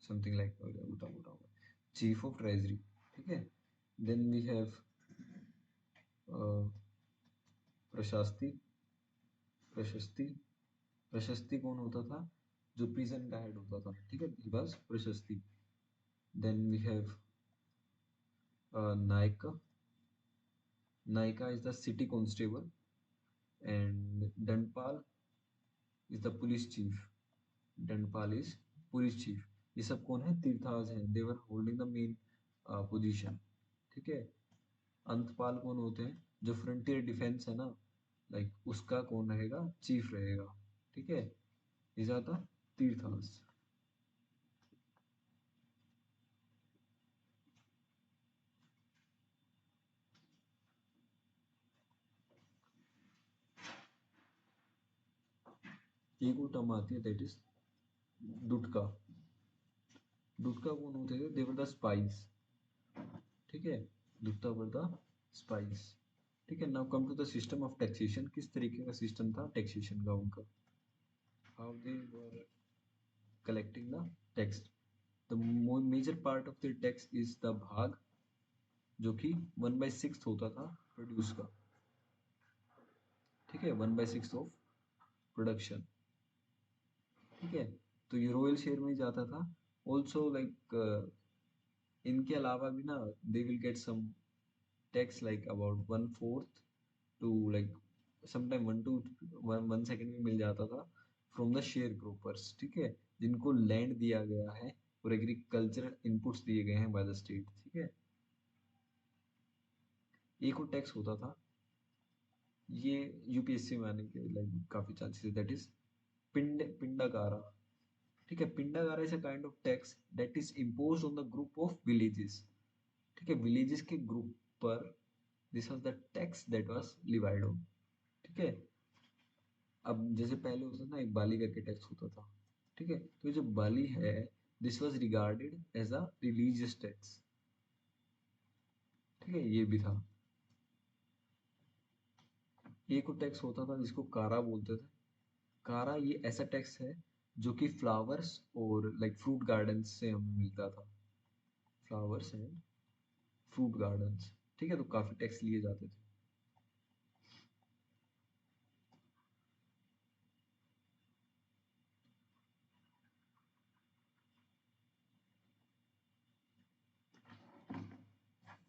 something like उल्टा उल्टा होगा, चीफ ऑफ ट्रेजरी. ठीक है. Then we have prashasti. प्रशस्ति. प्रशस्ति कौन होता था? जो प्रिजन का हेड होता था, ठीक है, he was prashasti. Then we have nayaka. Nayaka is the city constable and dandapal is the police chief. Dandapal is police chief. ये सब कौन है? तीर्थाज हैं, they were holding the main position, ठीक है। अंतपाल कौन होते हैं? जो फ्रंटियर डिफेंस है ना, लाइक उसका कौन रहेगा? चीफ रहेगा, ठीक है। Is are the tirthas. एक और टर्म आती है दैट इज दुटका। दुटका कौन होते थे? दे वर द स्पाइस, ठीक है। दुटका वर द स्पाइस, ठीक है। Now come to the system of taxation. किस तरीके का सिस्टम था टैक्सेशन का उनका? How they were collecting the tax? The major part of the tax is the भाग, जो कि 1/6 होता था प्रोड्यूस का, ठीक है, 1/6 ऑफ प्रोडक्शन, ठीक है। तो ये रॉयल शेयर में ही जाता था। ऑल्सो लाइक इनके अलावा भी ना, they will get some tax like about 1/4 to like sometime 1 to 1 second भी मिल जाता था फ्रॉम द शेयर ग्रोपर्स, ठीक है, जिनको लैंड दिया गया है और एग्रीकल्चरल इनपुट्स दिए गए हैं बाय द स्टेट, ठीक है। एक और टैक्स होता था, ये यूपीएससी में आने के लाइक काफी चांसेस है, दैट इज पिंडाकारा, ठीक है। Pindakara is a kind of tax that is imposed on the group of villages, ठीक है, विलेजेस के ग्रुप पर। This was the tax that was levied on, ठीक है। अब जैसे पहले होता था ना, एक बाली करके टैक्स होता था, ठीक है। तो ये जो बाली है, this was regarded as a religious tax, ठीक है, ये भी था। एक और टैक्स होता था जिसको कारा बोलते थे। कारा ये ऐसा टैक्स है जो कि फ्लावर्स और लाइक फ्रूट गार्डन से हमें मिलता था। फ्लावर्स एंड फ्रूट गार्डन्स, ठीक है, तो काफी टैक्स लिए जाते थे।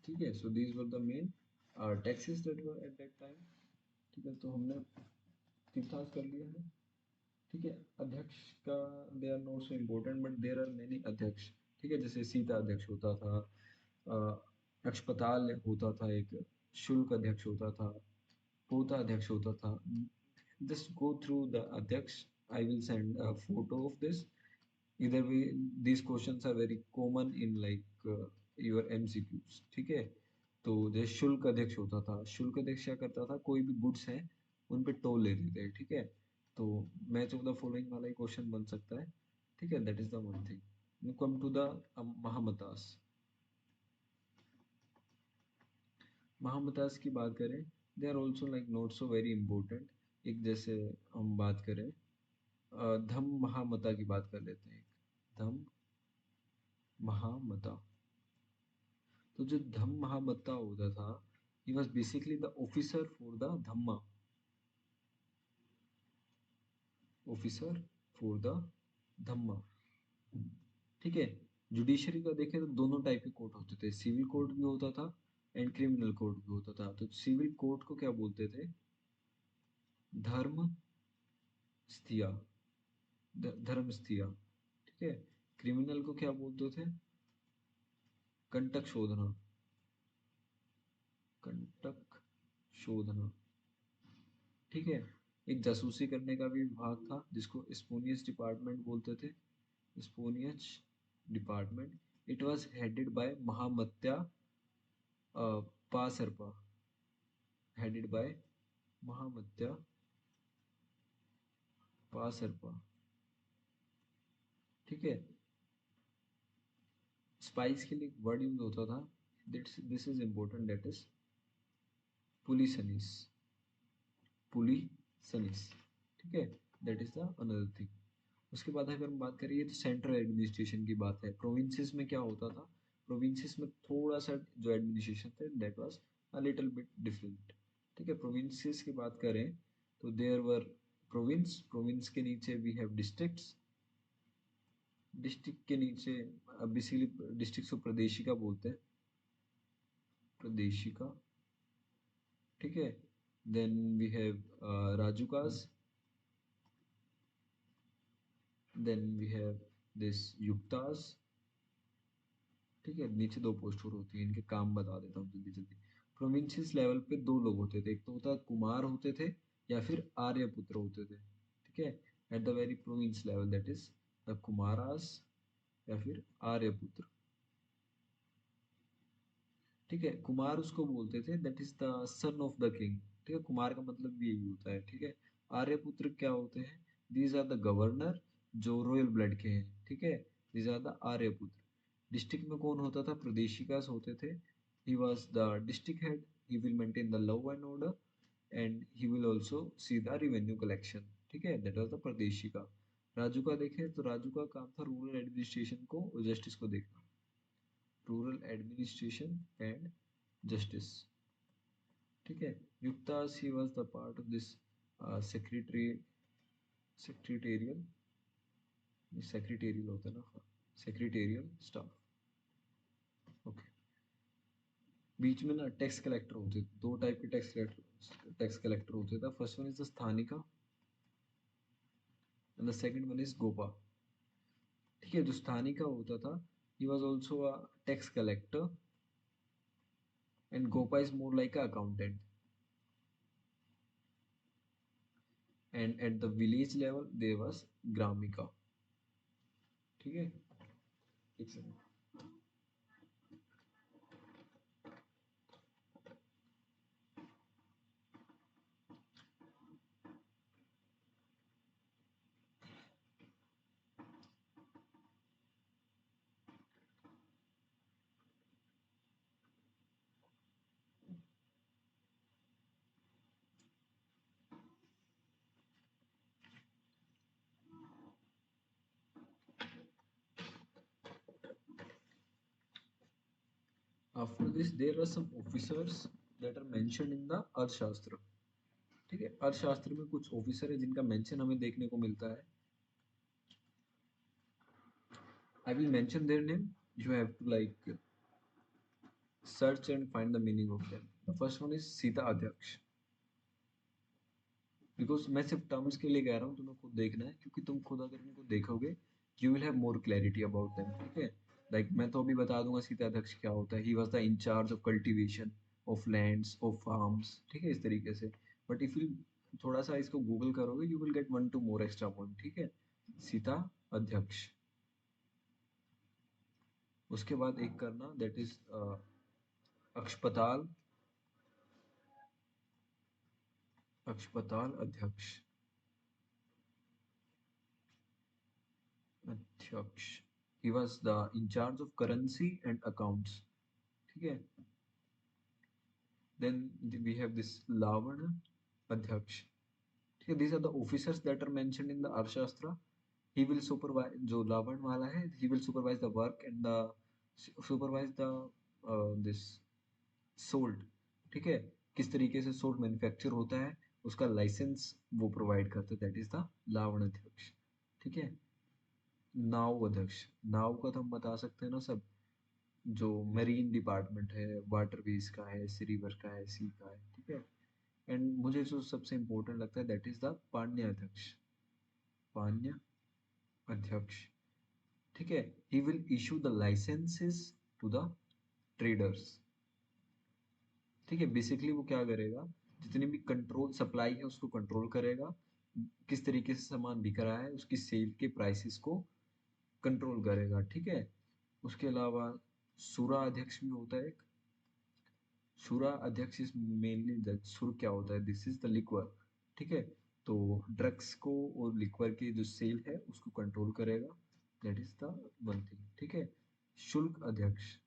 ठीक है, so these were the main taxes that were at that time, ठीक है। तो हमने तीर्थास कर लिया है, ठीक है। अध्यक्ष का they are not so important but there are many अध्यक्ष, ठीक है। जैसे सीता अध्यक्ष होता था, अक्षपताल होता था, एक शुल्क अध्यक्ष होता था, पोता अध्यक्ष होता था। Just go through the अध्यक्ष. I will send a photo of this. Either way, these questions are very common in like your MCQs, ठीक है। तो जैसे शुल्क अध्यक्ष होता था, शुल्क अध्यक्ष क्या करता था? कोई भी गुड्स है उन पे टोल लेते थे, ठीक है। तो मैच ऑफ द फॉलोइंग वाला ही क्वेश्चन बन सकता है, ठीक है। That is the one thing. Come to the mahamatas. Mahamatas की बात करें, they are also like not so very important. एक जैसे हम बात करें धम्म महामता की बात कर लेते हैं। धम्म महामता। तो जो धम्म महामता होता था, he was basically the officer for the dhamma, officer for the dhamma, ठीक है। जुडिशरी का देखें तो दोनों टाइप के कोर्ट होते थे, सिविल कोर्ट भी होता था एंड क्रिमिनल कोर्ट भी होता था। तो सिविल कोर्ट को क्या बोलते थे? धर्म स्थिया, धर्म स्थिया, ठीक है। क्रिमिनल को क्या बोलते थे? कंटक शोधना, कंटक शोधना, ठीक है। एक जासूसी करने का भी विभाग था जिसको स्पोनियस डिपार्टमेंट बोलते थे, स्पोनियस department. It was headed by mahamatya pasarpa, headed by mahamatya pasarpa, ठीक है। स्पाइस के लिए एक वर्ड यूज होता था, this is important, that is pulisanis, pulisanis, ठीक है। That is the another thing. उसके बाद अगर हम बात करें, तो सेंट्रल एडमिनिस्ट्रेशन की बात है। प्रोविंसेस में क्या होता था? प्रोविंसेस में थोड़ा सा जो एडमिनिस्ट्रेशन था that was a little bit different, ठीक है। प्रोविंसेस की बात करें तो देयर वर प्रोविंस, प्रोविंस के नीचे वी हैव डिस्ट्रिक्ट्स, डिस्ट्रिक्ट के नीचे बेसिकली डिस्ट्रिक्ट को प्रदेशिका बोलते हैं, प्रदेशिका, ठीक है। Then we have rajukas, then we have this yuktas, ठीक है। नीचे दो पोस्ट और होती है, इनके काम बता देता हूँ जल्दी जल्दी। प्रोविंशियस लेवल पे दो लोग होते थे, एक तो होता कुमार होते थे या फिर आर्यपुत्र होते थे, ठीक है। At the very province level that is the Kumaras या फिर आर्यपुत्र, ठीक है। कुमार उसको बोलते थे that is the son of the king, ठीक है। कुमार का मतलब भी यही होता है, ठीक है। आर्यपुत्र क्या होते हैं? दीज आर द गवर्नर जो रॉयल ब्लड के हैं, ठीक है। These are the aryaputra. District में कौन होता था? प्रदेशिकास होते थे। He was the district head, he will maintain the law and order and he will also see the revenue collection, ठीक है। That was the pradeshika. राजू का देखें तो राजू का काम था रूरल एडमिनिस्ट्रेशन को, जस्टिस को देखना, रूरल एडमिनिस्ट्रेशन एंड जस्टिस, ठीक है। Yuktas he was the part of this secretary, secretarial, secretarial होता है ना, सेक्रेटेरियल स्टाफ, ओके। बीच में ना टैक्स कलेक्टर होते थे, दो टाइप के टैक्स कलेक्टर होते थे। First one is the sthanika and the second one is gopa, ठीक है। जो स्थानिका होता था, he was also a tax collector and gopa is more like a accountant. And at the village level there was gramika, ठीक है। एक second. After this, there are some officers that are mentioned in the अर्थशास्त्र, ठीक है। अर्थशास्त्र में कुछ officer है जिनका मेंशन हमें देखने को मिलता है। I will mention their name. You have to like search and find the meaning of them. The first one is Sita अध्यक्ष। बिकॉज मैं सिर्फ टर्म्स के लिए कह रहा हूँ, तुम्हें खुद देखना है, क्योंकि तुम खुद अगर इनको देखोगे you will have more clarity about them, ठीक है। लाइक मैं तो अभी बता दूंगा सीता अध्यक्ष क्या होता है। He was the incharge of cultivation of lands of farms, ठीक है, इस तरीके से। बट इफ यू थोड़ा सा इसको गूगल करोगे you will get one two more extra point, ठीक है। सीता अध्यक्ष। उसके बाद एक करना दैट इज अक्षपताल, अक्षपताल अध्यक्ष, अध्यक्ष। He was the incharge of currency and accounts, ठीक है। देन वी हैव दिस लावण अध्यक्ष, ठीक है। These are the officers that are mentioned in the Arthashastra. He will supervise, जो लावण वाला है, he will supervise the work and the supervise the this salt, ठीक है। किस तरीके से सोल्ट मैन्युफैक्चर होता है उसका लाइसेंस वो प्रोवाइड करता है, दैट इज द लावण अध्यक्ष, ठीक है। नाव अध्यक्ष, नाव का तो हम बता सकते हैं ना सब, जो मरीन डिपार्टमेंट है, वाटरवेज का है, रिवर का है, सी का है, ठीक है। एंड मुझे जो सबसे इंपॉर्टेंट लगता है दैट इज द पान्य अध्यक्ष, पान्य अध्यक्ष, ठीक है। He will issue the licences to the traders, ठीक है। बेसिकली वो क्या करेगा, जितनी भी कंट्रोल सप्लाई है उसको कंट्रोल करेगा, किस तरीके से सामान बिक रहा है उसकी सेल के प्राइसेस को कंट्रोल करेगा, ठीक है। उसके अलावा सुरा अध्यक्ष भी होता है एक। सुरा अध्यक्ष इज मेनली द सुर क्या होता है, दिस इज द लिक्वर, ठीक है। तो ड्रग्स को और लिक्वर की जो सेल है उसको कंट्रोल करेगा, that is the one thing, ठीक है। शुल्क अध्यक्ष,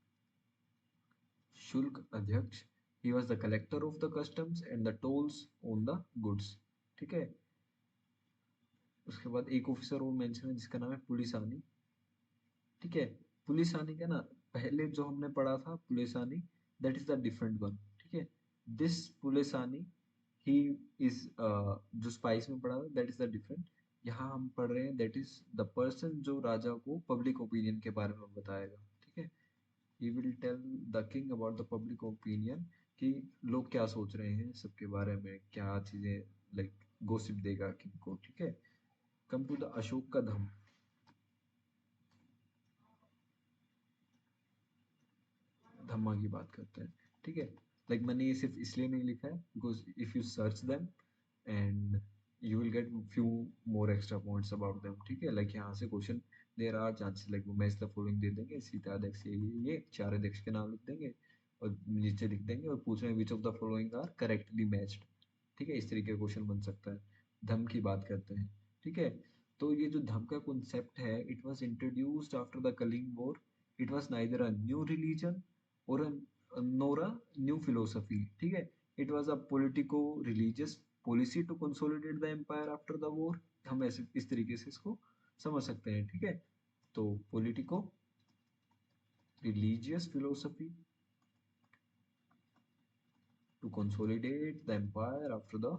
शुल्क अध्यक्ष, he was the collector of the customs and the tolls on the goods, ठीक है। उसके बाद एक ऑफिसर और मेंशन है जिसका नाम है पुलिसानी, ठीक है। पुलिसानी का ना पहले जो हमने पढ़ा था pulisani, that is the different one, ठीक है। दिस पुलिसानी ही इज जो स्पाइस में पढ़ा था दैट इज द डिफरेंट। यहाँ हम पढ़ रहे हैं दैट इज द पर्सन जो राजा को पब्लिक ओपिनियन के बारे में बताएगा, ठीक है। He will tell the king about the public opinion, कि लोग क्या सोच रहे हैं सबके बारे में, क्या चीजें, लाइक गोसिप देगा किंग को, ठीक है। कम टू द अशोक का धम। धम्मा की बात करते हैं, ठीक है। लाइक मैंने ये सिर्फ इसलिए नहीं लिखा है because if you search them and you will get few more extra points about them, ठीक है। लाइक यहाँ से question there are chances, like वो मैच द फॉलोइंग दे देंगे, सीता अध्यक्ष ये चार अध्यक्ष के नाम लिख देंगे और नीचे लिख देंगे और पूछ रहे हैं which of the following are correctly matched, ठीक है। इस तरीके का क्वेश्चन बन सकता है। धम की बात करते हैं, ठीक है। तो ये जो धम का कॉन्सेप्ट है, it was introduced after the Kalinga war. It was neither a new religion और nor a new philosophy, ठीक है। It was a politico-religious policy to consolidate the empire after the war। हम ऐसे इस तरीके से इसको समझ सकते हैं, ठीक है। तो politico religious philosophy to consolidate the empire after the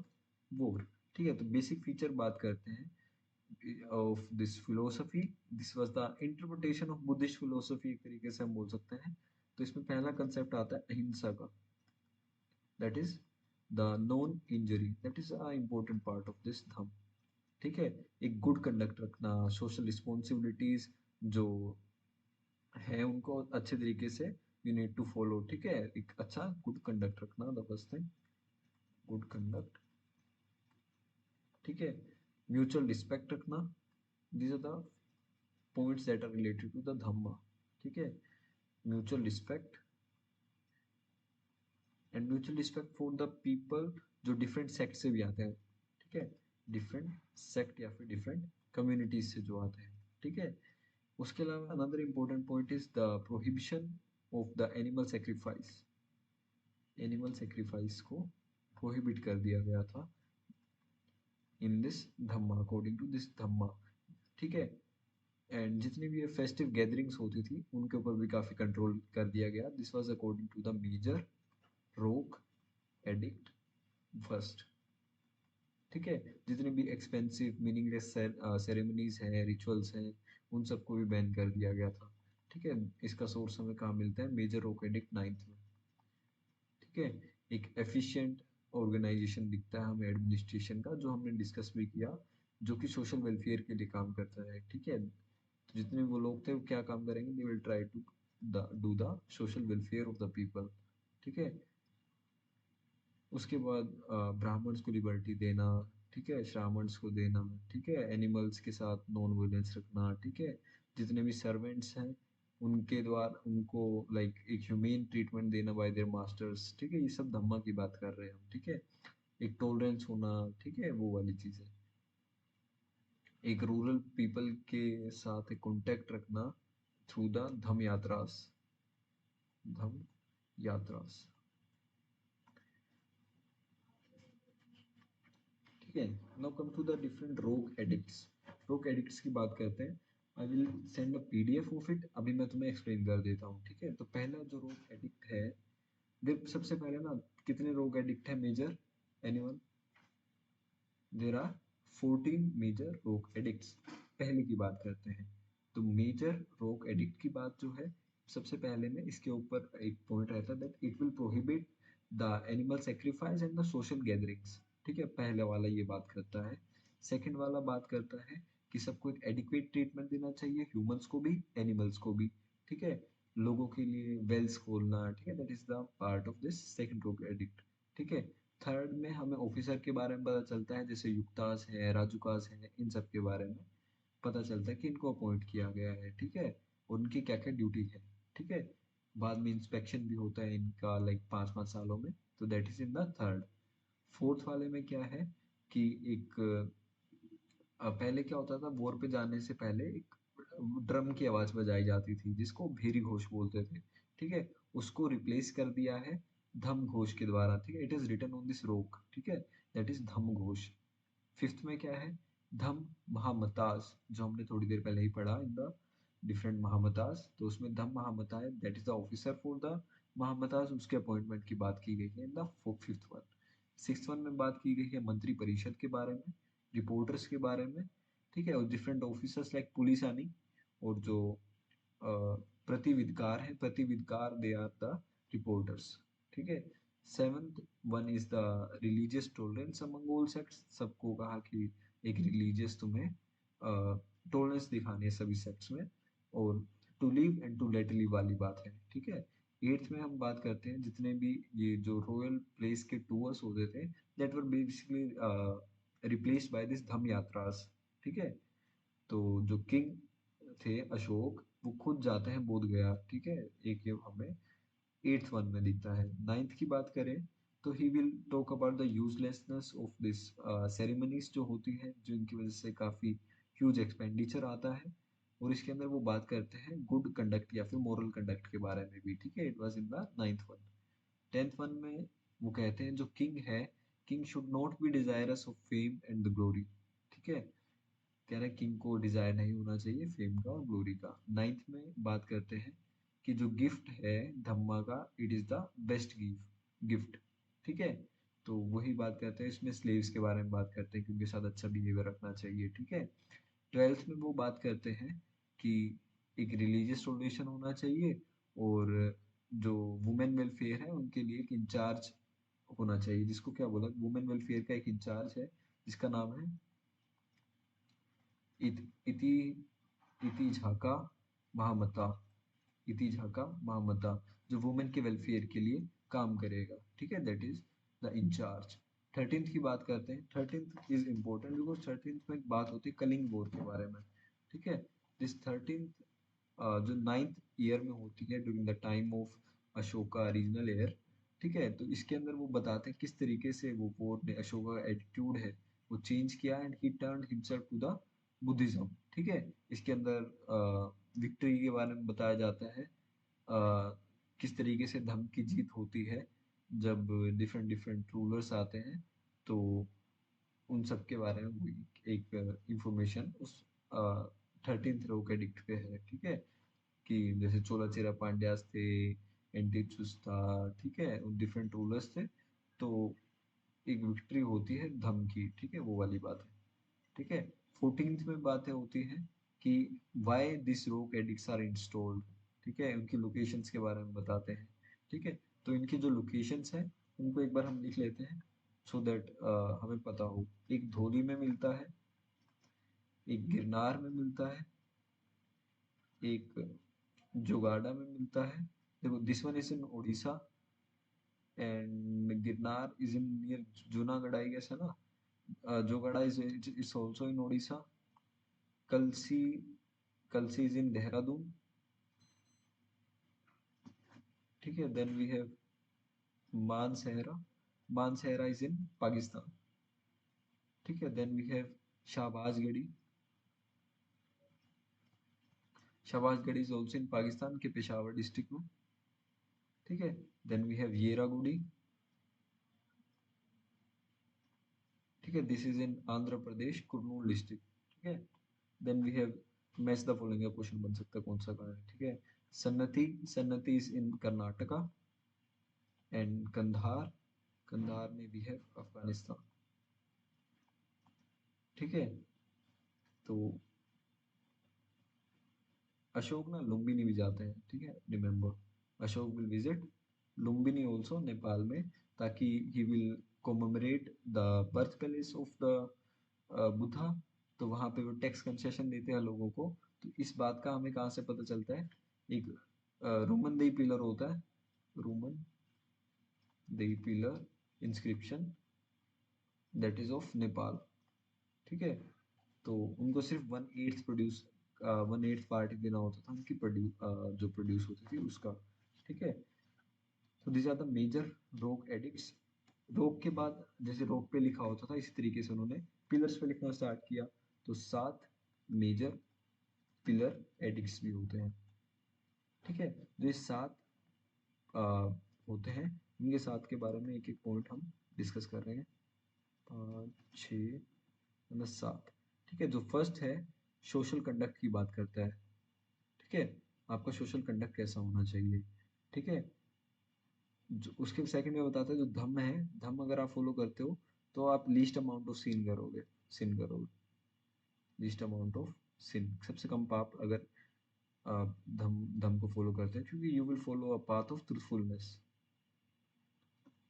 war, ठीक है। तो बेसिक फीचर बात करते हैं of this philosophy. This was the interpretation of Buddhist philosophy, एक तरीके से हम बोल सकते हैं। तो इसमें पहला कंसेप्ट आता है अहिंसा का, that is the non injury, that is a important part of this थम, ठीक है। एक गुड कंडक्ट रखना, सोशल रिस्पॉन्सिबिलिटीज जो है उनको अच्छे तरीके से यू नीड टू फॉलो, ठीक है। एक अच्छा गुड कंडक्ट रखना, the first thing good conduct, ठीक है। म्यूचुअल रिस्पेक्ट रखना, these are the points that are related to the dhamma, ठीक है। Mutual respect and mutual respect for the people जो डिफरेंट सेक्ट से भी आते हैं, ठीक है। डिफरेंट सेक्ट या फिर डिफरेंट कम्युनिटीज से जो आते हैं, ठीक है। उसके अलावा another important point is the prohibition of the animal sacrifice. Animal sacrifice को प्रोहिबिट कर दिया गया था in this dhamma, according to this dhamma, ठीक है। एंड जितनी भी ये फेस्टिव गैदरिंग्स होती थी उनके ऊपर भी काफी कंट्रोल कर दिया गया। This was according to the major rock edict first, ठीक है। जितने भी एक्सपेंसिव मीनिंगलेस सेरेमनीज हैं, रिचुअल्स हैं, उन सबको भी बैन कर दिया गया था, ठीक है। इसका सोर्स हमें कहाँ मिलता है, मेजर रोक एडिक्ट नाइन्थ में, ठीक है। एक एफिशिएंट ऑर्गेनाइजेशन दिखता है हमें एडमिनिस्ट्रेशन का, जो हमने डिस्कस भी किया, जो कि सोशल वेलफेयर के लिए काम करता है, ठीक है। तो जितने वो लोग थे वो क्या काम करेंगे, they will try to do the social welfare of the people, ठीक है। उसके बाद ब्राह्मण्स को लिबर्टी देना, ठीक है, श्रामण्स को देना, ठीक है, एनिमल्स के साथ नॉन वायलेंस रखना, ठीक है। जितने भी सर्वेंट्स हैं उनके द्वारा उनको लाइक एक ह्यूमेन ट्रीटमेंट देना बाय देयर मास्टर्स, ठीक है। ये सब धम्मा की बात कर रहे हैं हम, ठीक है। एक टॉलरेंस होना, ठीक है, वो वाली चीज़ है। एक रूरल पीपल के साथ एक कॉन्टेक्ट रखना थ्रू द धम यात्रास, धम यात्रास, ठीक है। Now come to the different rock edicts. Rock edicts की बात करते हैं। I will send a PDF of it, अभी मैं तुम्हें एक्सप्लेन कर देता हूँ, ठीक है। तो पहला जो रोग एडिक्ट है, देख सबसे पहले ना, कितने रोग एडिक्ट है major, anyone, there are 14 major rock edicts. पहले की बात करते हैं, तो मेजर रोग एडिक्ट की बात जो है, सबसे पहले में इसके ऊपर एक पॉइंट रहता है that it will prohibit the animal sacrifice and the social gatherings, ठीक है। पहले वाला ये बात करता है। सेकंड वाला बात करता है कि सबको एक एडिक्वेट ट्रीटमेंट देना चाहिए, ह्यूमंस को भी एनिमल्स को भी, ठीक है। लोगों के लिए वेल्स खोलना, ठीक है, that is the part of this second रोग एडिक्ट, ठीक है। थर्ड में हमें ऑफिसर के बारे में पता चलता है, जैसे युक्तास है, राजुकास है, इन सब के बारे में पता चलता है कि इनको अपॉइंट किया गया है, ठीक है। उनकी क्या क्या ड्यूटी है, ठीक है। बाद में इंस्पेक्शन भी होता है इनका, लाइक 5-5 सालों में। तो that is in the third. Fourth वाले में क्या है कि एक पहले क्या होता था, वॉर पे जाने से पहले एक ड्रम की आवाज बजाई जाती थी जिसको भेरी घोष बोलते थे, ठीक है। उसको रिप्लेस कर दिया है धम घोष के द्वारा, ठीक है। It is written on this rock, ठीक है, दैट इज धम घोष। फिफ्थ में क्या है, धम महामतास, जो हमने थोड़ी देर पहले ही पढ़ा इन द डिफरेंट महामतास। तो उसमें dham mahamata that is the officer for the mahamatas, उसके अपॉइंटमेंट की बात की गई है in the fifth one. Six one में बात की गई है मंत्री परिषद के बारे में, रिपोर्टर्स के बारे में, ठीक है, और डिफरेंट ऑफिसर्स लाइक पुलिस आनी, और जो प्रतिविदकार है, प्रतिविदकार दे आर द रिपोर्टर्स। ठीक है। Seventh one is the religious tolerance among all sects. सबको कहा कि एक रिलीजियस तुम्हें टॉलरेंस दिखानी है सभी सेक्ट्स में, और to live and to let live वाली बात है। ठीक है। एट्थ में हम बात करते हैं जितने भी ये जो रॉयल प्लेस के टूर्स होते थे, that were basically replaced by this धम यात्रास। ठीक है। तो जो किंग थे अशोक, वो खुद जाते हैं बोध गया। ठीक है। एक ये हमें एट्थ वन में दिखता है। नाइन्थ की बात करें तो he will talk about the uselessness of this ceremonies जो होती है, जिनकी वजह से काफी ह्यूज एक्सपेंडिचर आता है, और इसके अंदर वो बात करते हैं गुड कंडक्ट या फिर मोरल कंडक्ट के बारे में भी। ठीक है। It was in the ninth one. Tenth one में वो कहते हैं जो किंग है, king should not be desirous of fame and the glory. ठीक है। कह रहे हैं किंग को डिजायर नहीं होना चाहिए फेम का और ग्लोरी का। नाइन्थ में बात करते हैं कि जो गिफ्ट है धम्मा का, it is the best gift. ठीक है। तो वही बात करते हैं, इसमें स्लेव्स के बारे में बात करते हैं कि उनके साथ अच्छा बिहेवियर रखना चाहिए। ठीक है। ट्वेल्थ में वो बात करते हैं कि एक रिलीजियस टॉलरेशन होना चाहिए, और जो वुमेन वेलफेयर है उनके लिए एक इंचार्ज होना चाहिए, जिसको क्या बोला, वुमेन वेलफेयर का एक इंचार्ज है जिसका नाम है इति इति झाका महामता। इति झाका महामता, जो वुमेन के वेलफेयर के लिए काम करेगा। ठीक है। That is the incharge. Thirteenth की बात करते हैं। Thirteenth is important because thirteenth में एक बात होती है कलिंग वॉर के बारे में। ठीक है। दिस थर्टींथ जो नाइन्थ ईयर में होती है during the time of Ashoka regional air. ठीक है। तो इसके अंदर वो बताते हैं किस तरीके से वो वोट ने अशोका का एटीट्यूड है वो चेंज किया, and he turned himself to the Buddhism. ठीक है। इसके अंदर विक्ट्री के बारे में बताया जाता है, किस तरीके से धर्म की जीत होती है जब डिफरेंट डिफरेंट रूलर्स आते हैं। तो उन सब के बारे में भी एक इंफॉर्मेशन उस थर्टींथ रो के डिक्ट पे है। ठीक है। कि जैसे चोलाचेरा पांड्यास थे, एंटीचुस था। ठीक है। डिफरेंट रूलर्स थे। तो एक विक्ट्री होती है धम की। ठीक है। वो वाली बात है। ठीक है। फोर्टींथ में बातें होती हैं कि वाई दिस रोक एडिक्ट्स आर इंस्टॉल्ड। ठीक है। उनकी लोकेशंस के बारे में बताते हैं। ठीक है। तो इनकी जो लोकेशंस हैं उनको एक बार हम लिख लेते हैं सो दैट हमें पता हो। एक धोली में मिलता है, एक गिरनार में मिलता है, एक जोगाड़ा में मिलता है। देखो this one is in Odisha, and Girnar is in near Junagadh I guess है ना। Jaugada is it's also in Odisha. Kalsi Kalsi is in Dehradun. ठीक है। Then we have Mansehra. Mansehra is in Pakistan. ठीक है। Then we have Shahbazgarhi. Shahbazgarhi is also in Pakistan के पेशावर डिस्ट्रिक्ट में। ठीक है। Then we have Yerragudi. ठीक है। This is in Andhra Pradesh Kurnool district. ठीक है। Then we have match the following का क्वेश्चन बन सकता है कौन सा कहाँ है। ठीक है। Sannati Sannati is in Karnataka, and Kandahar Kandahar में भी है अफगानिस्तान। ठीक है। तो अशोक ना लुम्बिनी भी जाते हैं। ठीक है। Remember Ashok will visit Lumbini also Nepal में, ताकि he will commemorate the birth palace of the Buddha. तो वहां पे वो टैक्स कंसेशन देते हैं लोगों को। तो इस बात का हमें कहाँ से पता चलता है, एक रोमन देई पिलर होता है, रोमन देई pillar inscription, that is of Nepal. ठीक है। तो उनको सिर्फ वन एट्थ पार्ट ही देना होता था उनकी जो प्रोड्यूस होती थी उसका। ठीक है। तो दिस आर द मेजर रोक एडिक्ट्स। रोक के बाद जैसे रोक पे लिखा होता था इसी तरीके से उन्होंने पिलर्स पे लिखना स्टार्ट किया। तो 7 मेजर पिलर एडिक्ट्स भी होते हैं। ठीक है। जो ये 7 होते हैं, इनके 7 के बारे में एक एक पॉइंट हम डिस्कस कर रहे हैं। 5 6 7। ठीक है। जो फर्स्ट है सोशल कंडक्ट की बात करता है। ठीक है। आपका सोशल कंडक्ट कैसा होना चाहिए। ठीक है। जो उसके सेकंड में बताता है जो धम्म है, धम्म अगर आप फॉलो करते हो तो आप लीस्ट अमाउंट ऑफ सीन करोगे। लीस्ट अमाउंट ऑफ सिन, सबसे कम पाप अगर आप धम को फॉलो करते हैं, क्योंकि you will follow a path of truthfulness.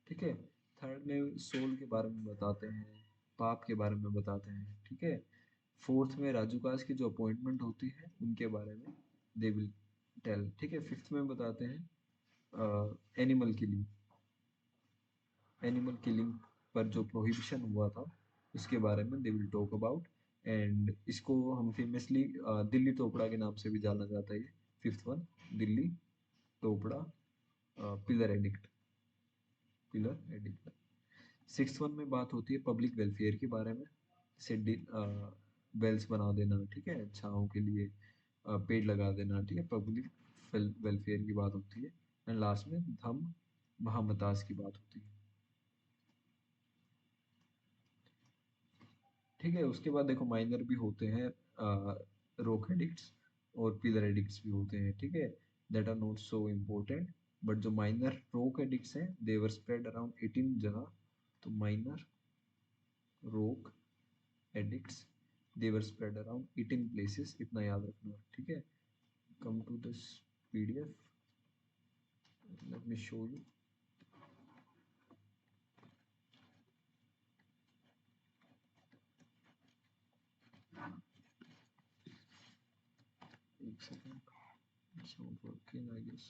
ठीक है। थर्ड में सोल के बारे में बताते हैं, पाप के बारे में बताते हैं। ठीक है। फोर्थ में राजूकास की जो अपॉइंटमेंट होती है उनके बारे में दे विल टेल। ठीक है। फिफ्थ में बताते हैं एनिमल किलिंग, एनिमल किलिंग पर जो प्रोहिबिशन हुआ था उसके बारे में they will talk about. And इसको हम फेमसली दिल्ली टोपड़ा के नाम से भी जाना जाता है। Fifth one, Delhi Topra pillar edict, pillar edict. Six one में बात होती है पब्लिक वेलफेयर के बारे में, जैसे वेल्स बना देना, ठीक है, छाँव के लिए पेड़ लगा देना, ठीक है, पब्लिक वेलफेयर की बात होती है। एंड लास्ट में धम्म महामतास की बात होती है। ठीक है। उसके बाद देखो माइनर भी होते हैं, रोक एडिक्ट्स और पिलर एडिक्ट्स भी होते हैं। ठीक है। That are not so important, but जो माइनर रोक एडिक्ट्स हैं दे वर स्प्रेड अराउंड 18 जगह। तो minor rock edicts they were spread around 18 places, इतना याद रखना। ठीक है। Come to this PDF, let me show you. एक second, it's not working I guess.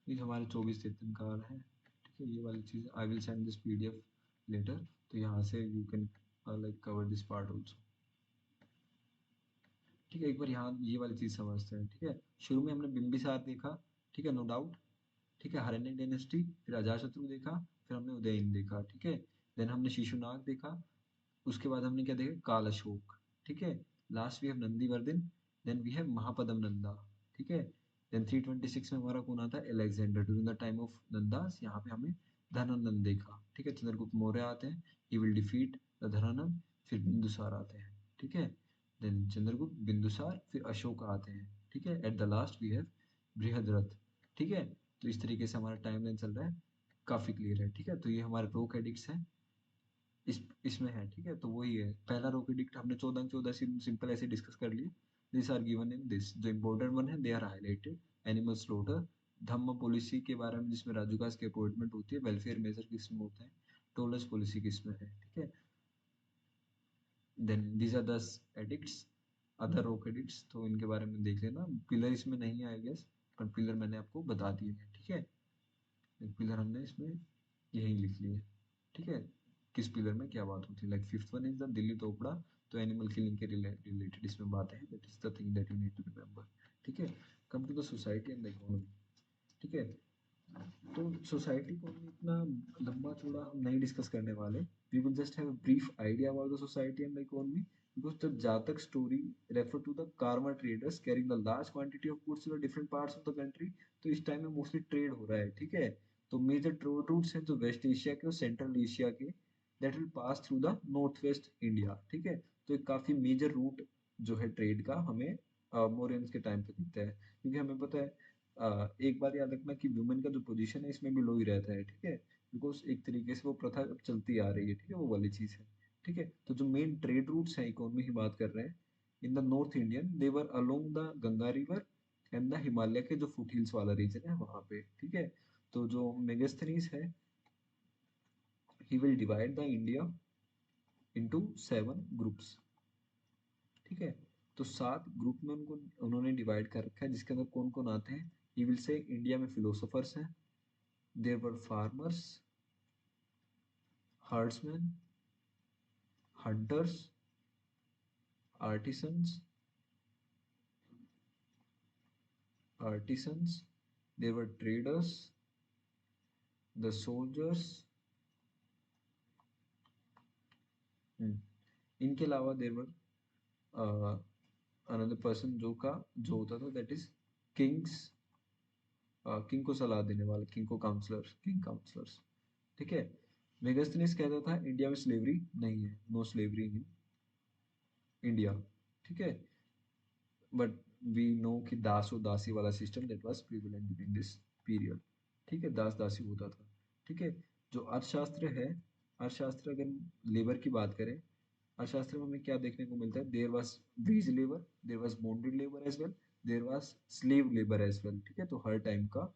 ये हमारे 24 तीर्थंकार हैं। ठीक है। ये वाली चीज़ I will send this PDF later, तो यहाँ से you can like cover this part also. ठीक है। एक बार यहाँ ये वाली चीज़ समझते हैं। ठीक है। शुरू में हमने बिंबिसार देखा, ठीक है, नो डाउट। ठीक है। हरण्यक डायनेस्टी, फिर अजातशत्रु देखा, फिर हमने उदयन देखा। ठीक है। देन हमने शिशुनाग देखा, उसके बाद हमने क्या देखा, काल अशोक। ठीक है। Last we have Nandivardhan, then we have Mahapadma Nanda. ठीक है। देन 326 में हमारा कौन आता है, Alexander during the time of Nandas. यहाँ पे हमें धनानंद देखा। ठीक है। चंद्रगुप्त मौर्य आते हैं, he will defeat the Dhanananda. फिर बिंदुसार आते हैं। ठीक है। देन चंद्रगुप्त, बिंदुसार, फिर अशोक आते हैं। ठीक है। At the last we have Brihadratha. ठीक है। तो इस तरीके से हमारा टाइमलाइन चल रहा है, काफी क्लियर है। ठीक है। तो ये हमारे रोक एडिक्ट्स हैं, इसमें है। ठीक है। तो वही है, पहला रो प्रिडिक्ट हमने 14 सिंपल ऐसे डिस्कस कर लिए। This are given in this, जो इम्पोर्टेंट वन है they are highlighted. Animal slaughter, dhamma policy के बारे में जिसमें राजूकास की अपॉइंटमेंट होती है, वेलफेयर मेजर किसमें होते हैं, टोलस पॉलिसी किसमें है। ठीक है। Then these are 10 edicts, other rock edicts, तो इनके बारे में देख लेना। पिलर इसमें नहीं है आई गेस, पर पिलर मैंने आपको बता दिए हैं। ठीक है। पिलर हमने इसमें यही लिख लिए। ठीक है। किस पिलर में क्या बात होती है, like fifth one is the Delhi Topra, तो एनिमल किलिंग के रिलेटेड इसमें बातें हैं। That is the thing that you need to remember. ठीक है। Come to the society and the economy. ठीक है। तो सोसाइटी को हम इतना लंबा चौड़ा हम नहीं डिस्कस करने वाले। We will just have a brief idea about the society and the economy, because the Jataka story refer to the कारवा traders carrying the large quantity of goods to the different parts of the country. तो इस time में mostly trade हो रहा है। ठीक है। तो मेजर ट्रेड रूट्स हैं जो वेस्ट एशिया के और सेंट्रल एशिया के, that will pass through the north west India. ठीक है। तो एक काफी मेजर रूट जो है ट्रेड का हमें मौर्यंस के टाइम पे दिखता है, क्योंकि हमें पता है एक बात याद रखना कि वुमेन का जो पोजीशन है इसमें भी लो ही रहता है। ठीक है। बिकॉज एक तरीके से वो प्रथा अब चलती आ रही है। ठीक है। वो वाली चीज है। ठीक है। तो जो मेन ट्रेड रूट्स हैं इकोनॉमी की बात कर रहे हैं, in the north Indian they were along the Ganga river and the Himalaya के जो फुट हिल्स वाला रीजन है वहां पे। ठीक है। तो जो मेगास्थनीज है, he will divide the India into 7 groups. ठीक है। तो 7 ग्रुप में उनको उन्होंने डिवाइड कर रखा है, जिसके अंदर कौन कौन आते हैं। ही विल से इंडिया में फिलोसोफर्स हैं, there were farmers, herdsmen, hunters, artisans, artisans, there were traders, the soldiers, इनके अलावा देयर वर अनदर पर्सन जो होता था, दैट इज किंग्स, किंग को सलाह देने वाले, किंग को काउंसलर्स, किंग काउंसलर्स। ठीक है। मेगास्थनीज कहता था इंडिया में स्लेवरी नहीं है, नो स्लेवरी इन इंडिया। ठीक है। बट वी नो कि दास और दासी वाला system that was prevalent during this period. ठीक है, दास दासी होता था। ठीक है। जो अर्थशास्त्र है, अर्थशास्त्र अगर लेबर की बात करें, अर्थशास्त्र में हमें क्या देखने को मिलता है, there was wage labour, there was bonded labour as well, there was slave labour as well. ठीक है, तो हर टाइम का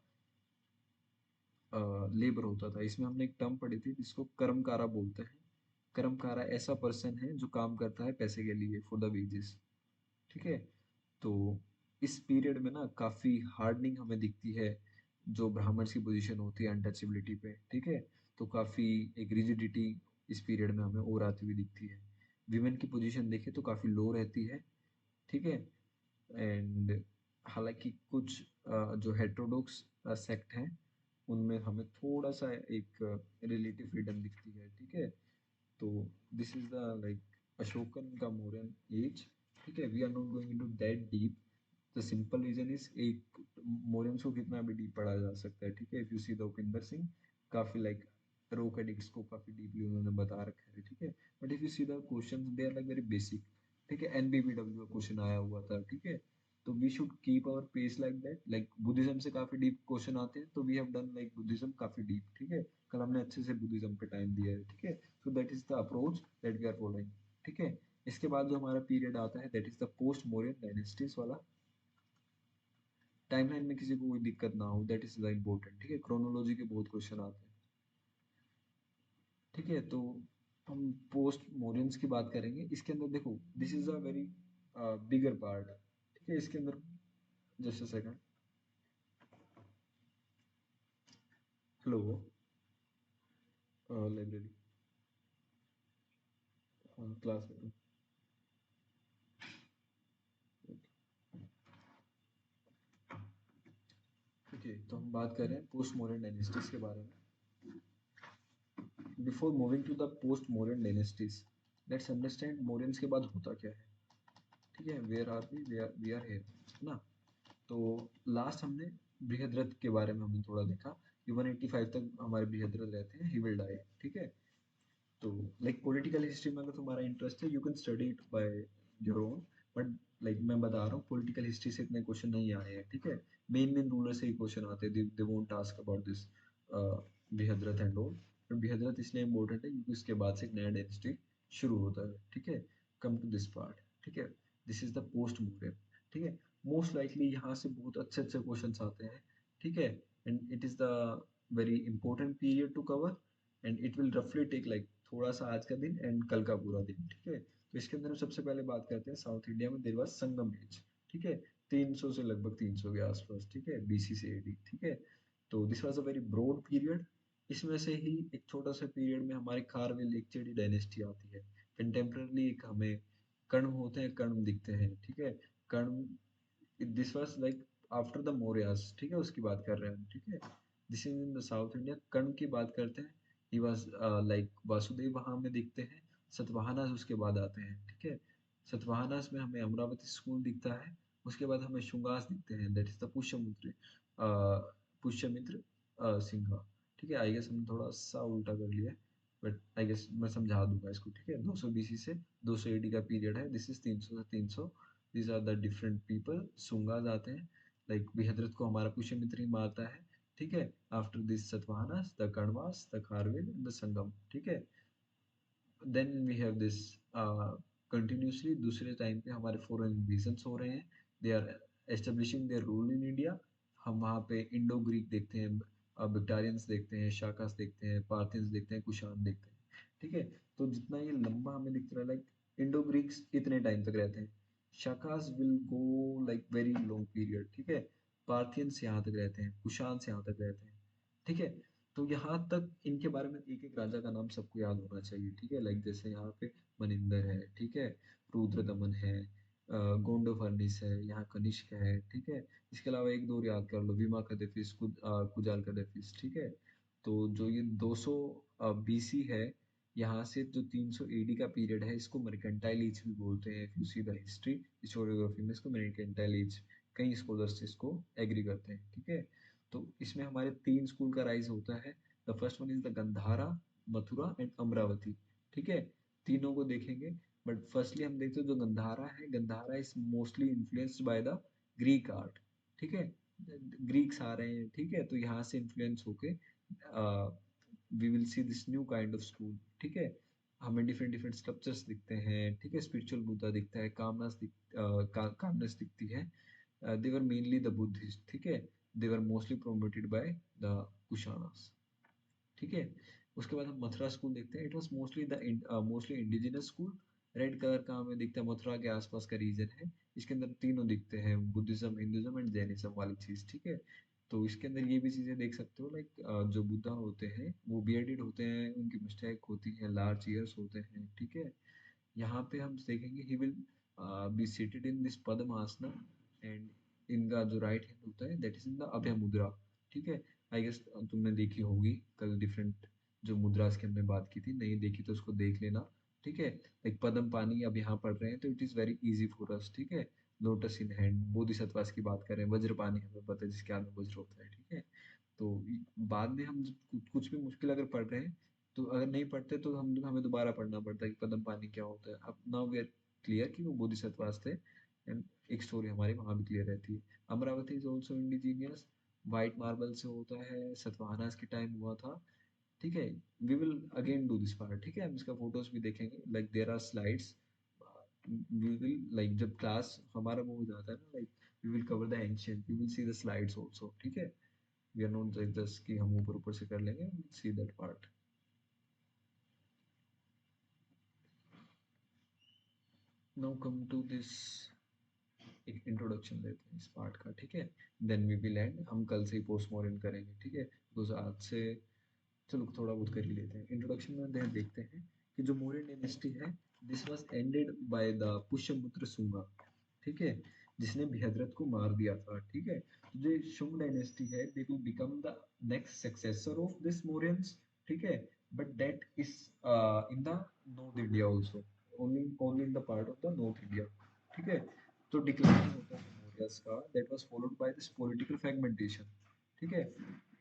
लेबर होता था। इसमें हमने एक टर्म पढ़ी थी जिसको कर्मकारा बोलते हैं। कर्मकारा ऐसा पर्सन है जो काम करता है पैसे के लिए, फॉर द वेजेस। ठीक है। तो इस पीरियड में ना काफी हार्डनिंग हमें दिखती है, जो ब्राह्मण्स की पोजीशन होती है अनटचेबिलिटी पे। ठीक है। तो काफी एक रिजिडिटी इस पीरियड में हमें और आती हुई दिखती है। विमेन की पोजीशन देखें तो काफी लो रहती है। ठीक है। एंड हालांकि कुछ जो हेटेरोडॉक्स सेक्ट हैं उनमें हमें थोड़ा सा एक रिलेटिव फ्रीडम दिखती है। ठीक है। तो this is the like Ashokan का मौर्यन एज। ठीक है, we are not going into that deep. The simple reason is, एक मौर्यंस को कितना भी डीप पढ़ा जा सकता है। ठीक है, if you see the Upinder Singh, काफी लाइक रोक एडिक्ट्स को काफी डीपली उन्होंने बता रखा है। ठीक है। But if you see the questions, they are like very basic. ठीक है, एनबीबीडब्ल्यू का क्वेश्चन आया हुआ था। ठीक है। तो we should keep our pace like that. Like Buddhism से काफी डीप क्वेश्चन आते हैं, तो we have done like Buddhism काफी डीप। ठीक है, कल हमने अच्छे से बुद्धिज्म पे टाइम दिया है। ठीक है। So that is the approach that we are following. ठीक है। इसके बाद जो हमारा पीरियड आता है that is the post Mauryan dynasties वाला। टाइमलाइन में किसी को कोई दिक्कत ना हो, दैट इज द इम्पोर्टेंट। ठीक है, क्रोनोलॉजी के बहुत क्वेश्चन आते हैं। ठीक है। तो हम पोस्ट मौर्यंस की बात करेंगे। इसके अंदर देखो, this is a very bigger part. ठीक है, इसके अंदर just a second. Hello, library, class में। ठीक है, तो हम बात कर रहे हैं पोस्ट मॉडर्न डायनेस्टीज के बारे में। Before moving to the post modern dynasties, let's understand Mauryans के बाद होता क्या है। ठीक है, where are we are here, है ना। तो लास्ट हमने बृहद्रथ के बारे में हमने थोड़ा देखा कि 185 तक हमारे बृहद्रथ रहते हैं, ही विल डाई। ठीक है। तो लाइक पॉलिटिकल हिस्ट्री में अगर तुम्हारा इंटरेस्ट है, you can study it by your own. But like मैं बता रहा हूँ, पॉलिटिकल हिस्ट्री से इतने क्वेश्चन नहीं आए हैं। ठीक है, मेन मेन रूलर से ही क्वेश्चन आते हैं, they won't ask about this Brihadratha and all. पर बृहद्रथ इसलिए इम्पोर्टेंट है क्योंकि उसके बाद से एक नया डायनेस्टी शुरू होता है। ठीक है, कम टू दिस पार्ट। ठीक है, this is the post modern. ठीक है, मोस्ट लाइकली यहाँ से बहुत अच्छे अच्छे क्वेश्चंस आते हैं। ठीक है, and it is the very important period to cover, and it will रफली टेक लाइक थोड़ा सा आज का दिन एंड कल का पूरा दिन। ठीक है। तो इसके अंदर हम सबसे पहले बात करते हैं साउथ इंडिया में देर वाज संगम एज। ठीक है, 300 से लगभग 300 के आसपास। ठीक है, बीसी से एडी। ठीक है। तो this was a very broad period. इसमें से ही एक छोटा सा पीरियड में हमारे खारवेल एकचेडी डायनेस्टी आती है। कंटेम्पररी एक हमें कर्ण होते हैं, कर्ण दिखते हैं। ठीक है, कर्ण, this was like after the Mauryas. ठीक है, उसकी बात कर रहे हैं हम। ठीक है, this is in the south India. कर्ण की बात करते हैं, ही वाज लाइक वासुदेव वहां में दिखते हैं। सतवाहनास उसके बाद आते हैं। ठीक है, सतवाहनास में हमें अमरावती स्कूल दिखता है। उसके बाद हमें शुंगास दिखते हैं, that is the Pushyamitra, Pushyamitra Sinha. ठीक है, आई गेस हमने थोड़ा सा उल्टा कर लिया है, बट आई गेस मैं समझा दूंगा इसको। ठीक है, 200 बीसी से 200 एडी का पीरियड है। दिस इज 300 से 300। These are the different people. Shungas आते हैं, लाइक बृहद्रथ को हमारा पुष्यमित्र ही मारता है। ठीक है, after this Satavahanas, the Kanvas, the Kharavela and the Sangam. ठीक है, then we have this continuously दूसरे टाइम पे हमारे फॉरेन इन्वेजन्स हो रहे हैं, they are establishing their rule in India. हम वहाँ पे इंडो ग्रीक देखते हैं, विक्टोरियंस देखते हैं, शाकास देखते हैं, पार्थियंस देखते हैं, कुषाण देखते हैं। ठीक है, तो जितना ये लंबा हमें दिख रहा है, लाइक इंडो ग्रीक्स इतने टाइम तक रहते हैं, Shakas will go like very long period. ठीक है, पार्थियंस यहाँ तक रहते हैं, कुषाण यहाँ तक रहते हैं। ठीक है, तो यहाँ तक इनके बारे में एक एक राजा का नाम सबको याद होना चाहिए। ठीक है, लाइक जैसे यहाँ पे मनिंदर है। ठीक है, रुद्र दमन है, गोंडो फर्निस है, यहाँ कनिष्क है, ठीक है। इसके अलावा एक दो और याद कर लो, वीमा कदेफिस, कुजाल कदेफिस, ठीक है। तो जो ये 200 बीसी है, यहाँ से जो 300 एडी का पीरियड है, इसको मर्केंटाइल एज भी बोलते हैं। If you see the history, historiography में इसको मर्केंटाइल एज, कई स्कॉलर्स इसको एग्री करते हैं, ठीक है। तो इसमें हमारे 3 स्कूल का राइज होता है। The first one is the Gandhara, Mathura and Amravati, ठीक है। तीनों को देखेंगे, बट फर्स्टली हम देखते हैं जो गंधारा है, Gandhara is mostly influenced by the Greek art, ठीक है। ग्रीक्स आ रहे हैं, ठीक है, तो यहाँ से इन्फ्लुएंस होके we will see this new kind of school, ठीक है। हमें डिफरेंट डिफरेंट स्कल्पचर्स दिखते हैं, ठीक है, स्पिरिचुअल बुद्धा दिखता है, कामनेस दिखती है। They were mainly the Buddhist, ठीक है। They were mostly promoted by the Kushanas, ठीक है। उसके बाद हम मथुरा स्कूल देखते हैं। It was mostly the mostly indigenous school. Red colour का हमें दिखता है, मथुरा के आसपास का रीजन है। इसके अंदर तीनों दिखते हैं, बुद्धिज्म, हिंदुज्म एंड जैनिज्म वाली चीज, ठीक है। तो इसके अंदर ये भी चीजें देख सकते हो, लाइक जो बुद्धा होते हैं वो बियर्डेड होते हैं, उनकी मिस्टेक होती है, लार्ज ईयर्स होते हैं, ठीक है। यहाँ पे हम देखेंगे he will be seated in this padmasana, and इनका जो राइट हैंड होता है दैट इज इन द अभय मुद्रा, ठीक है। आई गेस तुमने देखी होगी कल डिफरेंट जो मुद्रास की हमने बात की थी, नहीं देखी तो उसको देख लेना, ठीक है। लाइक पद्म पानी अब यहाँ पढ़ रहे हैं तो it is very easy for us, ठीक है। लोटस इन हैंड, बोधिसत्वास की बात करें, वज्र पानी हमें पता है जिसके हाथ में वज्र होता है, ठीक है। तो बाद में हम जब कुछ भी मुश्किल अगर पढ़ रहे हैं, तो अगर नहीं पढ़ते तो हमें दोबारा पढ़ना पड़ता है कि पद्म पानी क्या होता है। अब नाउ वी आर क्लियर कि वो बोधिसत्वास थे, एंड एक स्टोरी हमारी वहां भी क्लियर रहती है। Amravati is also indigenous, white marble से होता है, सतवाहनास के टाइम हुआ था, ठीक है। We will again do this part, ठीक है। हम इसका फोटोज भी देखेंगे, like there are slides. We will like जब क्लास हमारा वो हो जाता है ना, like we will cover the ancient, we will see the slides also, ठीक है। वी आर नॉट जस्ट कि हम ऊपर ऊपर से कर लेंगे, see that part. Now come to this, एक इंट्रोडक्शन देते हैं इस पार्ट का, ठीक है। देन वी विल एंड, हम कल से ही पोस्टमॉर्टम करेंगे, ठीक है, बिकॉज आज से चलो थोड़ा बहुत कर ही लेते हैं। इंट्रोडक्शन में देखते हैं कि जो मौर्य डायनेस्टी है, this was ended by the Pushyamitra Shunga, ठीक है, जिसने बृहद्रथ को मार दिया था, ठीक है। तो जो शुंग डायनेस्टी है, they will become the next successor of this Mauryans, ठीक है। But that is in the north India also, only in the part of the north India, ठीक है। तो डिक्लाइन होता है मौर्यस का, that was followed by this political fragmentation, ठीक है।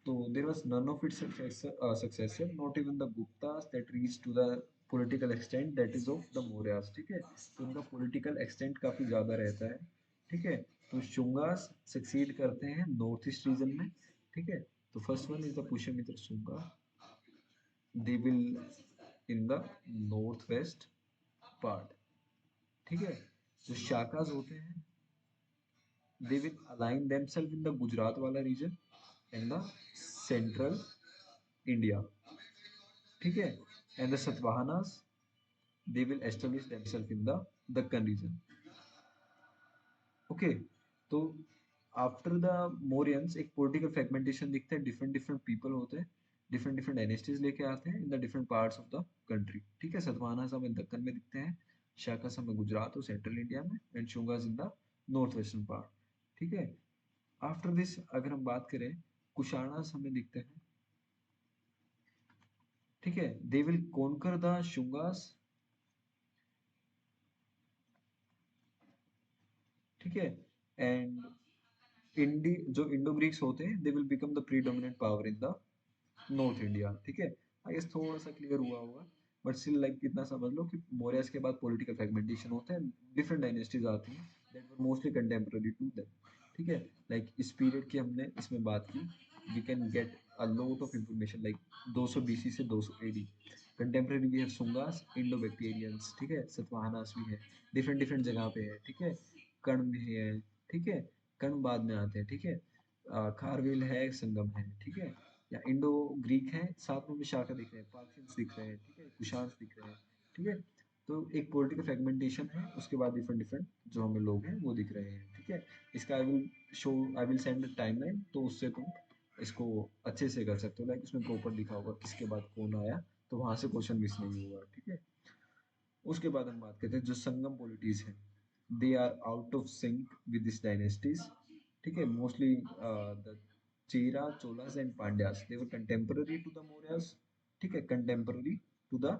So there was none of its successor, not even the Guptas that reached to the political extent that is of the Mauryas, ठीक है। तो उनका political extent काफी ज्यादा रहता है, ठीक है। तो शुंगास सक्सीड करते हैं नॉर्थ ईस्ट रीजन में, ठीक है। तो first one is the Pushyamitra Shunga, they will in the north west part, ठीक है। जो शाकाज होते हैं, they will align themselves in the Gujarat वाला region and the central India, ठीक है। and the Satavahanas, they will establish themselves in the Deccan region, okay। तो after the Mauryans एक पॉलिटिकल फ्रेगमेंटेशन दिखता है, डिफरेंट डिफरेंट पीपल होते हैं, different different dynasties लेके आते हैं in the different parts of the country, ठीक है। सतवाहनास हमें दक्कन में दिखते हैं, शाकास हमें गुजरात और सेंट्रल इंडिया में, and Shungas in the north western part, ठीक है। आफ्टर दिस अगर हम बात करें, कुशाणास हमें दिखते हैं, ठीक है। दे विल कॉन्कर द शुंगास, ठीक है। एंड जो इंडो ग्रीक्स होते हैं, they will become the predominant power in the north India, ठीक है। आई गेस थोड़ा सा क्लियर हुआ होगा, बट स्टिल लाइक इतना समझ लो कि मौर्यस के बाद पॉलिटिकल फ्रेगमेंटेशन होता है, डिफरेंट डायनेस्टीज आती हैं that were mostly contemporary to them, ठीक है। लाइक इस पीरियड की हमने इसमें बात की, we can get a lot of information, like 200 BC से 200 AD. Contemporary we have Sungas, Indo Bactrians, ठीक है, सतवाहनास भी है, डिफरेंट डिफरेंट जगह पे है, ठीक है। कर्ण भी है, ठीक है, कर्ण बाद में आते हैं, ठीक है। खारवेल है, संगम है, ठीक है। या इंडो ग्रीक है, साथ में भी शाखा दिख रहे हैं, पार्थियंस दिख रहे हैं, ठीक है, कुशांस दिख रहे हैं, ठीक है। तो एक पॉलिटिकल फ्रेगमेंटेशन है, उसके बाद डिफरेंट डिफरेंट जो हमें लोग हैं वो दिख रहे हैं, ठीक है। इसका आई विल सेंड टाइमलाइन, तो उससे तुम इसको अच्छे से कर सकते हो, लाइक उसमें प्रॉपर लिखा होगा किसके बाद कौन आया, तो वहां से क्वेश्चन मिस नहीं होगा, ठीक है। उसके बाद हम बात करते हैं जो संगम पॉलिटीज है, they are out of sync with these dynasties. ठीक है, mostly the Chera, Cholas and Pandyas, they were contemporary to the Mauryas. ठीक है, contemporary to the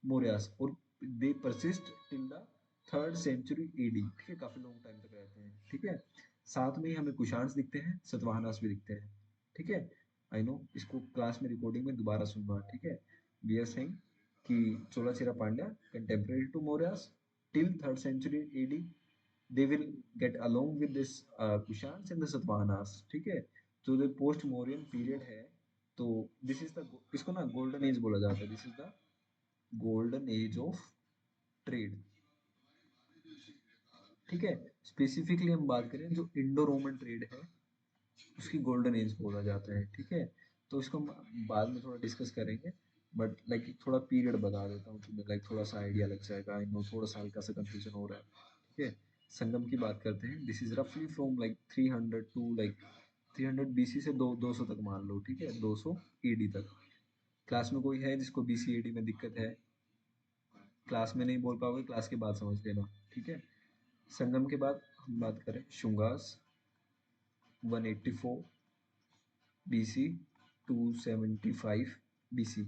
Mauryas, और they persist till the third century AD. ठीक है, काफी long time तक रहते हैं। ठीक है, साथ में ही हमें कुशाण्स दिखते हैं, सतवाहनास भी दिखते हैं। ठीक है, आई नो इसको क्लास में रिकॉर्डिंग में दोबारा सुनना। ठीक है, वी आर सेइंग कि Chola Chera Pandya contemporary to Mauryas till third century AD, they will get along with this Kushans and the Satavahanas। ठीक है, तो जो पोस्ट मौर्यन पीरियड है, तो दिस इज द, इसको ना गोल्डन एज बोला जाता है। This is the golden age of trade. ठीक है, स्पेसिफिकली हम बात करें जो इंडो रोमन ट्रेड है, उसकी गोल्डन एज बोला जाता है। ठीक है, तो इसको हम बाद में थोड़ा डिस्कस करेंगे, बट लाइक थोड़ा पीरियड बता देता हूँ तुम्हें, लाइक थोड़ा सा आइडिया लग जाएगा। आई नो थोड़ा सा हल्का सा कंफ्यूजन हो रहा है। ठीक है, संगम की बात करते हैं। दिस इज रफली from like 300 to like 300 BC से 200 तक मान लो। ठीक है, 200 एडी तक। क्लास में कोई है जिसको बीसी एडी में दिक्कत है? क्लास में नहीं बोल पाओगे, क्लास के बाद समझ लेना। ठीक है, संगम के बाद हम बात करें शुंगास, 184 BC टू 75 BC।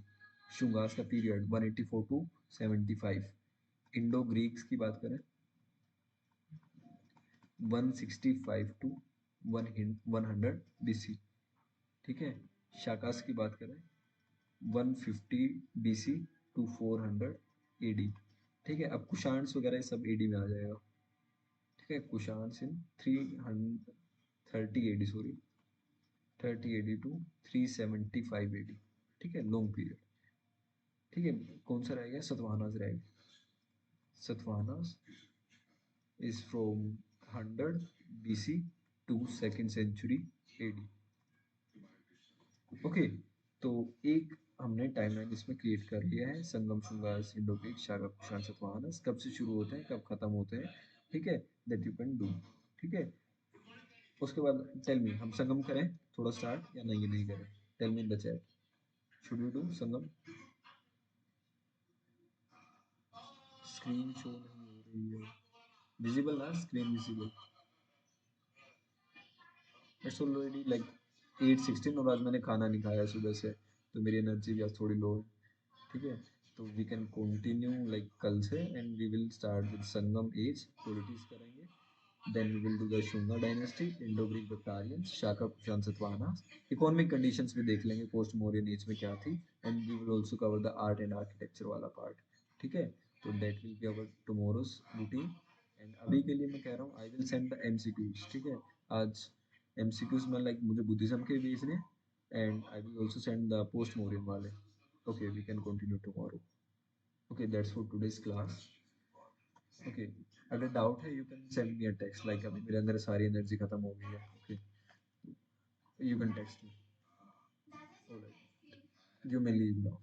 शुंगास का पीरियड 184 टू 75। इंडो ग्रीक्स की बात करें, 165 टू 100 BC। ठीक है, शाकास की बात करें, 150 BC टू 400 AD। ठीक है, अब कुशाण्स वगैरह सब एडी में आ जाएगा। ठीक है, Kushans in 330 AD, sorry 30 AD to 375 AD। ठीक है, लॉन्ग पीरियड। ठीक है, कौन सा रह गया? सतवाहनास रह गया। Satavahanas is from 100 BC to second century AD। Okay, तो एक हमने टाइमलाइन इसमें क्रिएट कर लिया है। संगम, शुंगार, इंडो ग्रीक, शाका, कुषाण, सतवाहनास कब से शुरू होते हैं, कब खत्म होते हैं। ठीक है, दैट यू कैन डू। ठीक है, उसके बाद टेल मी, हम संगम करें थोड़ा स्टार्ट या नहीं, नहीं करें? Tell me in the chat, should we do Sangam? Screen show नहीं हो रही है, विजिबल ना screen, visible. It's already like 8:16 और आज मैंने खाना नहीं खाया सुबह से, तो मेरी एनर्जी भी आज थोड़ी लो है। ठीक है, तो वी कैन कंटिन्यू लाइक कल से, and we will start with Sangam age, politics करेंगे। Then we will do the Shunga dynasty, Indo Greek barbarians, Shaka, Kushan, Satavahana. Economic conditions भी देख लेंगे पोस्ट मौर्यन एज में क्या थी, and we will also cover the art and architecture वाला पार्ट। ठीक है, तो that will be our tomorrow's routine. एंड अभी के लिए मैं कह रहा हूँ I will send the MCQs. ठीक है, आज एमसीक्यूज में लाइक मुझे बुद्धिज्म के भेजने, and I will also send the post Mauryan वाले। Okay, we can continue tomorrow. Okay, that's for today's class. Okay, अगर डाउट है you can send me a text, like अभी मेरे अंदर सारी एनर्जी खत्म हो गई है। Okay, you can text me. Alright, you may leave now.